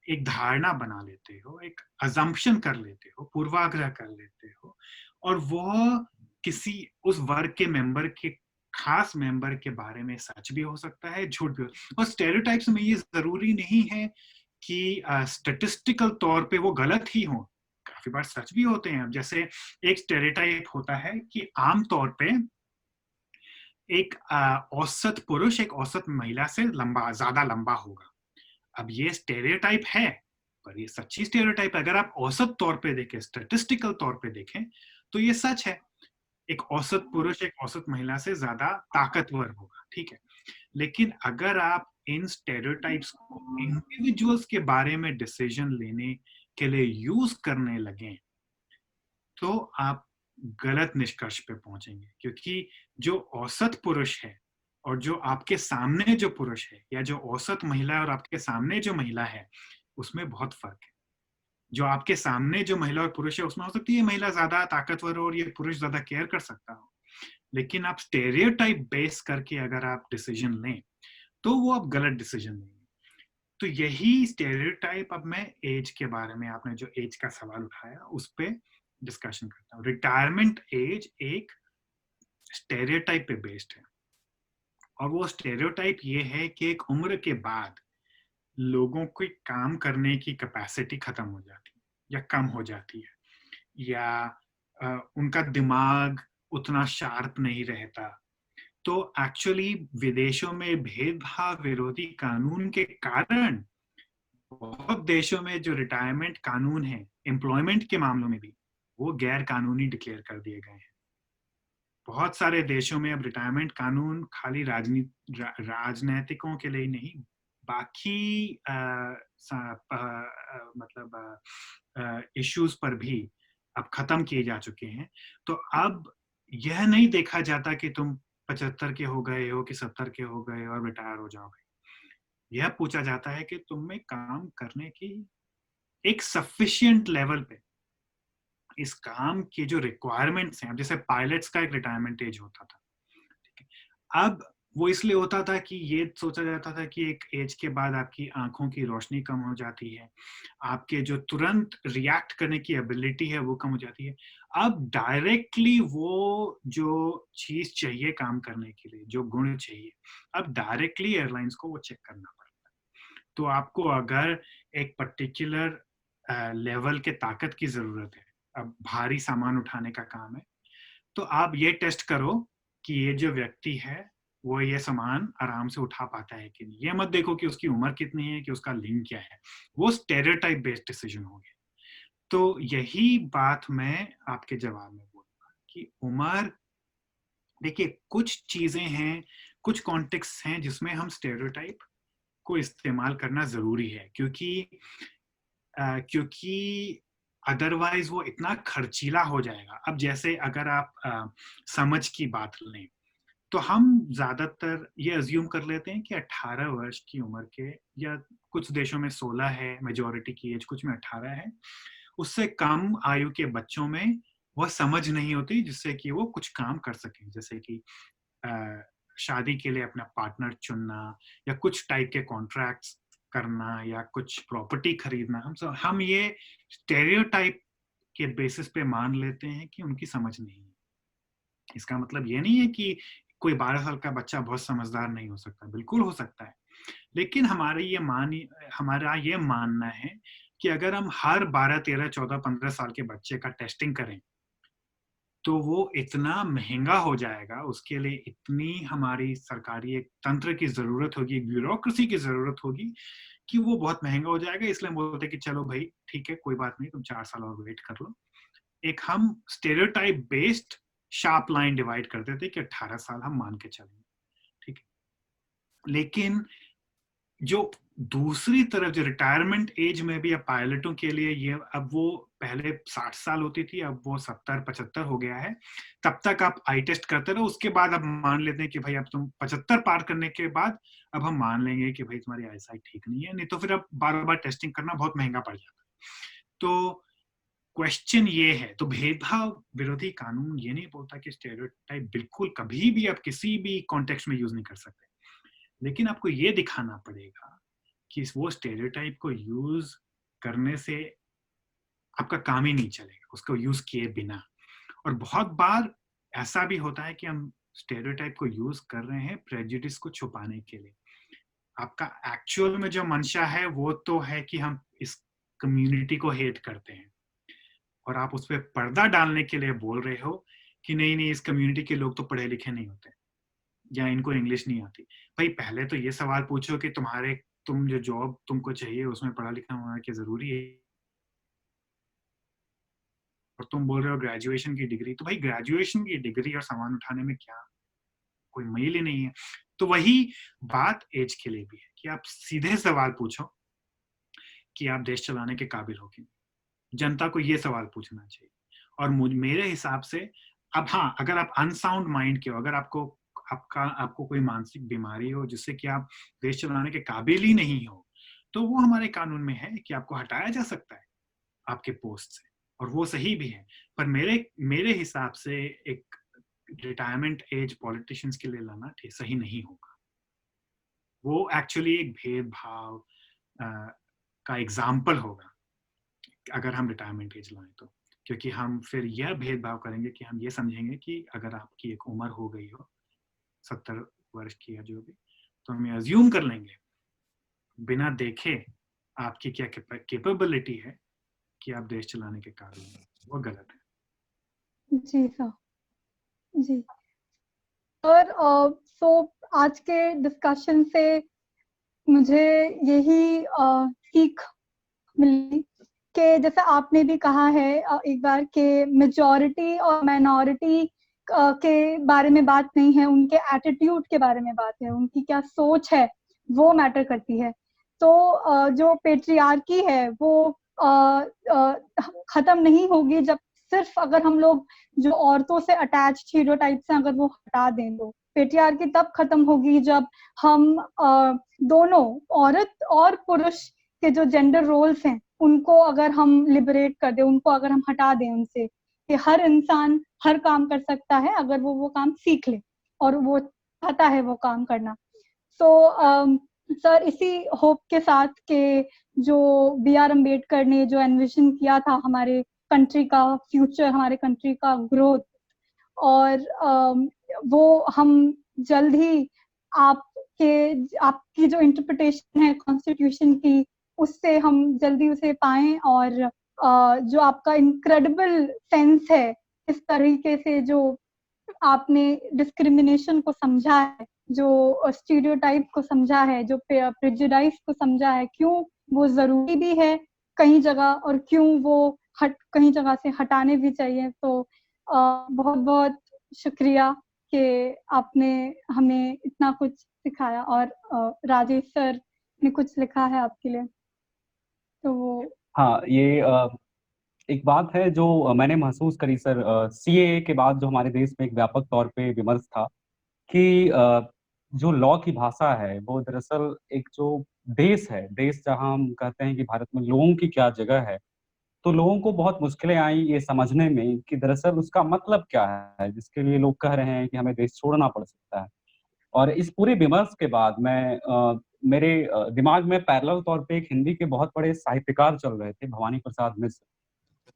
एक धारणा बना लेते हो, एक अजम्पशन कर लेते हो, पूर्वाग्रह कर लेते हो, और वो किसी उस वर्ग के मेंबर के खास मेंबर के बारे में सच भी हो सकता है, झूठ भी हो। और स्टेरियोटाइप्स में ये जरूरी नहीं है कि स्टैटिस्टिकल तौर पे वो गलत ही हो, काफी बार सच भी होते हैं। जैसे एक स्टेरियोटाइप होता है कि आमतौर पे एक औसत पुरुष एक औसत महिला से ज्यादा लंबा होगा। अब ये स्टेरियोटाइप है, पर ये सच्ची स्टेरियोटाइप है। अगर आप औसत तौर पे देखें, स्टैटिस्टिकल तौर पे देखें, तो ये सच है। एक औसत पुरुष एक औसत महिला से ज्यादा ताकतवर होगा, ठीक है। लेकिन अगर आप इन स्टेरियोटाइप्स को इंडिविजुअल्स के बारे में डिसीजन लेने के लिए यूज करने लगे, तो आप गलत निष्कर्ष पे पहुंचेंगे। क्योंकि जो औसत पुरुष है और जो आपके सामने जो पुरुष है, या जो औसत महिला है और आपके सामने जो महिला है, उसमें बहुत फर्क है। जो आपके सामने जो महिला और पुरुष है, उसमें हो सकती है महिला ज्यादा ताकतवर हो और ये पुरुष ज्यादा केयर कर सकता हो। लेकिन आप स्टेरियोटाइप बेस करके अगर आप डिसीजन लें, तो वो आप गलत डिसीजन लेंगे। तो यही स्टेरियोटाइप, अब मैं एज के बारे में, आपने जो एज का सवाल उठाया उस पर डिस्कशन करता हूँ। रिटायरमेंट एज एक स्टेरियोटाइप पे बेस्ड है, और वो स्टेरियोटाइप ये है कि एक उम्र के बाद लोगों की काम करने की कैपेसिटी खत्म हो जाती है या कम हो जाती है, या उनका दिमाग उतना शार्प नहीं रहता। तो एक्चुअली विदेशों में भेदभाव विरोधी कानून के कारण बहुत देशों में जो रिटायरमेंट कानून है एम्प्लॉयमेंट के मामलों में भी, वो गैर कानूनी डिक्लेयर कर दिए गए हैं। बहुत सारे देशों में अब रिटायरमेंट कानून खाली राजनीतिकों के लिए नहीं, बाकी मतलब इश्यूज पर भी अब खत्म किए जा चुके हैं। तो अब यह नहीं देखा जाता कि तुम 75 के हो गए हो कि 70 के हो गए और रिटायर हो जाओगे। यह पूछा जाता है कि तुम में काम करने की एक सफिशिएंट लेवल पे, इस काम के जो रिक्वायरमेंट्स हैं, अब जैसे पायलट्स का एक रिटायरमेंट एज होता था, ठीक है। अब वो इसलिए होता था कि ये सोचा जाता था कि एक एज के बाद आपकी आंखों की रोशनी कम हो जाती है, आपके जो तुरंत रिएक्ट करने की एबिलिटी है वो कम हो जाती है। अब डायरेक्टली वो जो चीज चाहिए काम करने के लिए, जो गुण चाहिए, अब डायरेक्टली एयरलाइंस को वो चेक करना पड़ता है। तो आपको अगर एक पर्टिकुलर लेवल के ताकत की जरूरत है, अब भारी सामान उठाने का काम है, तो आप ये टेस्ट करो कि ये जो व्यक्ति है वो ये सामान आराम से उठा पाता है कि नहीं। ये मत देखो कि उसकी उम्र कितनी है, कि उसका लिंग क्या है। वो स्टेरियोटाइप बेस्ड डिसीजन हो गया। तो यही बात मैं आपके जवाब में बोलूंगा कि उम्र, देखिए कुछ चीजें हैं, कुछ कॉन्टेक्स्ट हैं जिसमें हम स्टेरियोटाइप को इस्तेमाल करना जरूरी है, क्योंकि अदरवाइज वो इतना खर्चीला हो जाएगा। अब जैसे अगर आप समझ की बात लें, तो हम ज्यादातर ये अज्यूम कर लेते हैं कि 18 वर्ष की उम्र के, या कुछ देशों में 16 है मेजॉरिटी की एज, कुछ में 18 है, उससे कम आयु के बच्चों में वह समझ नहीं होती जिससे कि वो कुछ काम कर सकें, जैसे कि शादी के लिए अपना पार्टनर चुनना, या कुछ टाइप के कॉन्ट्रैक्ट्स करना, या कुछ प्रॉपर्टी खरीदना। हम ये स्टेरियोटाइप के बेसिस पे मान लेते हैं कि उनकी समझ नहीं है। इसका मतलब ये नहीं है कि कोई 12 साल का बच्चा बहुत समझदार नहीं हो सकता, बिल्कुल हो सकता है। लेकिन हमारा ये मानना है कि अगर हम हर 12, 13, 14, 15 साल के बच्चे का टेस्टिंग करें तो वो इतना महंगा हो जाएगा, उसके लिए इतनी हमारी सरकारी एक तंत्र की जरूरत होगी, एक ब्यूरोक्रेसी की जरूरत होगी कि वो बहुत महंगा हो जाएगा। इसलिए हम बोलते हैं कि चलो भाई ठीक है, कोई बात नहीं, तुम 4 साल और वेट कर लो। एक हम stereotype based sharp line divide करते थे कि 18 साल हम मान के चलेंगे, ठीक है। लेकिन जो दूसरी तरफ जो रिटायरमेंट एज में भी अब पायलटों के लिए ये अब वो पहले 60 साल होती थी, अब वो 70-75 हो गया है। तब तक आप आई टेस्ट करते रहो, उसके बाद अब मान लेते हैं कि भाई अब तुम 75 पार करने के बाद अब हम मान लेंगे कि भाई तुम्हारी आईसाइट ठीक नहीं है, नहीं तो फिर अब बार बार टेस्टिंग करना बहुत महंगा पड़ जाता है। तो क्वेश्चन ये है, तो भेदभाव विरोधी कानून ये नहीं बोलता कि स्टेरियोटाइप बिल्कुल कभी भी आप किसी भी कॉन्टेक्स्ट में यूज नहीं कर सकते, लेकिन आपको ये दिखाना पड़ेगा कि वो स्टेरियोटाइप को यूज करने से आपका काम ही नहीं चलेगा उसको यूज किए बिना। और बहुत बार ऐसा भी होता है कि हम स्टेरियोटाइप को यूज कर रहे हैं प्रेजुडिस को छुपाने के लिए। आपका एक्चुअल में जो मंशा है वो तो है कि हम इस कम्युनिटी को हेट करते हैं, और आप उस पर पर्दा डालने के लिए बोल रहे हो कि नहीं नहीं, इस कम्युनिटी के लोग तो पढ़े लिखे नहीं होते या इनको इंग्लिश नहीं आती। भाई पहले तो ये सवाल पूछो कि तुम जो जॉब तुमको चाहिए उसमें पढ़ा लिखा होना क्या जरूरी है? और तुम बोल रहे हो ग्रेजुएशन की डिग्री, तो भाई ग्रेजुएशन की डिग्री और सामान उठाने में क्या कोई मेल ही नहीं है। तो वही बात एज के लिए भी है कि आप सीधे सवाल पूछो कि आप देश चलाने के काबिल हो कि नहीं। जनता को ये सवाल पूछना चाहिए। और मेरे हिसाब से अब हाँ, अगर आप अनसाउंड माइंड के हो, अगर आपको कोई मानसिक बीमारी हो जिससे कि आप देश चलाने के काबिल ही नहीं हो, तो वो हमारे कानून में है कि आपको हटाया जा सकता है आपके पोस्ट से, और वो सही भी है। पर मेरे हिसाब से एक रिटायरमेंट एज पॉलिटिशियंस के लिए लाना सही नहीं होगा। वो एक्चुअली एक भेदभाव का एग्जाम्पल होगा अगर हम रिटायरमेंट एज लाएं तो, क्योंकि हम फिर यह भेदभाव करेंगे कि हम ये समझेंगे कि अगर आपकी एक उम्र हो गई हो 70 वर्ष की या जो भी, तो हम अज्यूम कर लेंगे बिना देखे आपकी क्या कैपेबिलिटी है कि आप देश चलाने के काबिल हैं। वो गलत है। जी सर। जी सर, सो आज के डिस्कशन से मुझे यही सीख मिली कि जैसे आपने भी कहा है एक बार कि मेजॉरिटी और माइनॉरिटी के बारे में बात नहीं है, उनके एटीट्यूड के बारे में बात है, उनकी क्या सोच है वो मैटर करती है। तो जो पेट्रियार्की है वो खत्म नहीं होगी जब सिर्फ अगर हम लोग जो औरतों से अटैच स्टीरियोटाइप्स हैं अगर वो हटा दें। तो पेट्रियार्की तब खत्म होगी जब हम दोनों औरत और पुरुष के जो जेंडर रोल्स हैं उनको अगर हम लिबरेट कर दें, उनको अगर हम हटा दें उनसे, कि हर इंसान हर काम कर सकता है अगर वो काम सीख ले और वो चाहता है वो काम करना। तो सर, इसी होप के साथ के जो B.R. अम्बेडकर ने जो एनविजन किया था हमारे कंट्री का फ्यूचर, हमारे कंट्री का ग्रोथ, और वो हम जल्द ही आपकी जो इंटरप्रिटेशन है कॉन्स्टिट्यूशन की उससे हम जल्दी उसे पाएं, और जो आपका इनक्रेडिबल सेंस है इस तरीके से जो आपने डिस्क्रिमिनेशन को समझा है, जो स्टीरियोटाइप को समझा है, जो प्रेजुडाइज को समझा है, क्यों वो जरूरी भी है कहीं जगह और क्यों वो कहीं जगह से हटाने भी चाहिए। तो बहुत बहुत शुक्रिया कि आपने हमें इतना कुछ सिखाया, और राजेश सर ने कुछ लिखा है आपके लिए तो वो। हाँ, ये एक बात है जो मैंने महसूस करी सर, CAA के बाद जो हमारे देश में एक व्यापक तौर पे विमर्श था कि जो लॉ की भाषा है वो दरअसल एक जो देश जहां हम कहते हैं कि भारत में लोगों की क्या जगह है, तो लोगों को बहुत मुश्किलें आई ये समझने में कि दरअसल उसका मतलब क्या है जिसके लिए लोग कह रहे हैं कि हमें देश छोड़ना पड़ सकता है। और इस पूरे विमर्श के बाद मेरे दिमाग में पैरेलल तौर पे एक हिंदी के बहुत बड़े साहित्यकार चल रहे थे, भवानी प्रसाद मिश्र।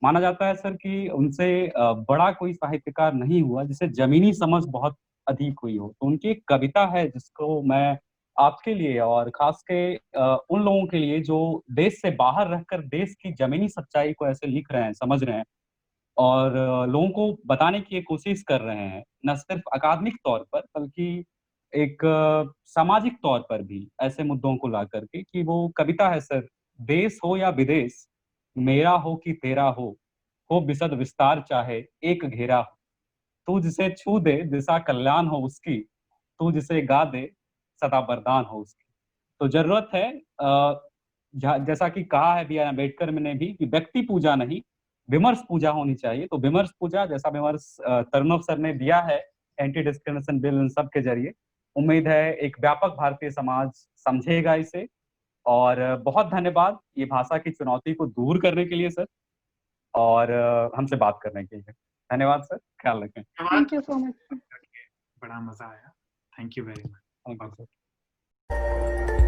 माना जाता है सर कि उनसे बड़ा कोई साहित्यकार नहीं हुआ जिसे जमीनी समझ बहुत अधिक हुई हो। तो उनकी एक कविता है जिसको मैं आपके लिए और खास के उन लोगों के लिए जो देश से बाहर रहकर देश की जमीनी सच्चाई को ऐसे लिख रहे हैं, समझ रहे हैं और लोगों को बताने की कोशिश कर रहे हैं, न सिर्फ अकादमिक तौर पर बल्कि एक सामाजिक तौर पर भी ऐसे मुद्दों को ला करके कि वो कविता है सर, देश हो या विदेश, मेरा हो कि तेरा हो बिसद विस्तार चाहे एक घेरा हो, तू जिसे छू दे दिशा कल्याण हो उसकी, तू जिसे गा दे सदा वरदान हो उसकी। तो जरूरत है जैसा कि कहा है बी आर अम्बेडकर ने भी कि व्यक्ति पूजा नहीं विमर्श पूजा होनी चाहिए। तो विमर्श पूजा जैसा विमर्श तरुणव सर ने दिया है एंटी डिस्क्रिमिनेशन बिल इन सब के जरिए, उम्मीद है एक व्यापक भारतीय समाज समझेगा इसे। और बहुत धन्यवाद ये भाषा की चुनौती को दूर करने के लिए सर, और हमसे बात करने के लिए धन्यवाद सर, ख्याल रखें। Thank you so much. बड़ा मजा आया, thank you very much. Thank you sir.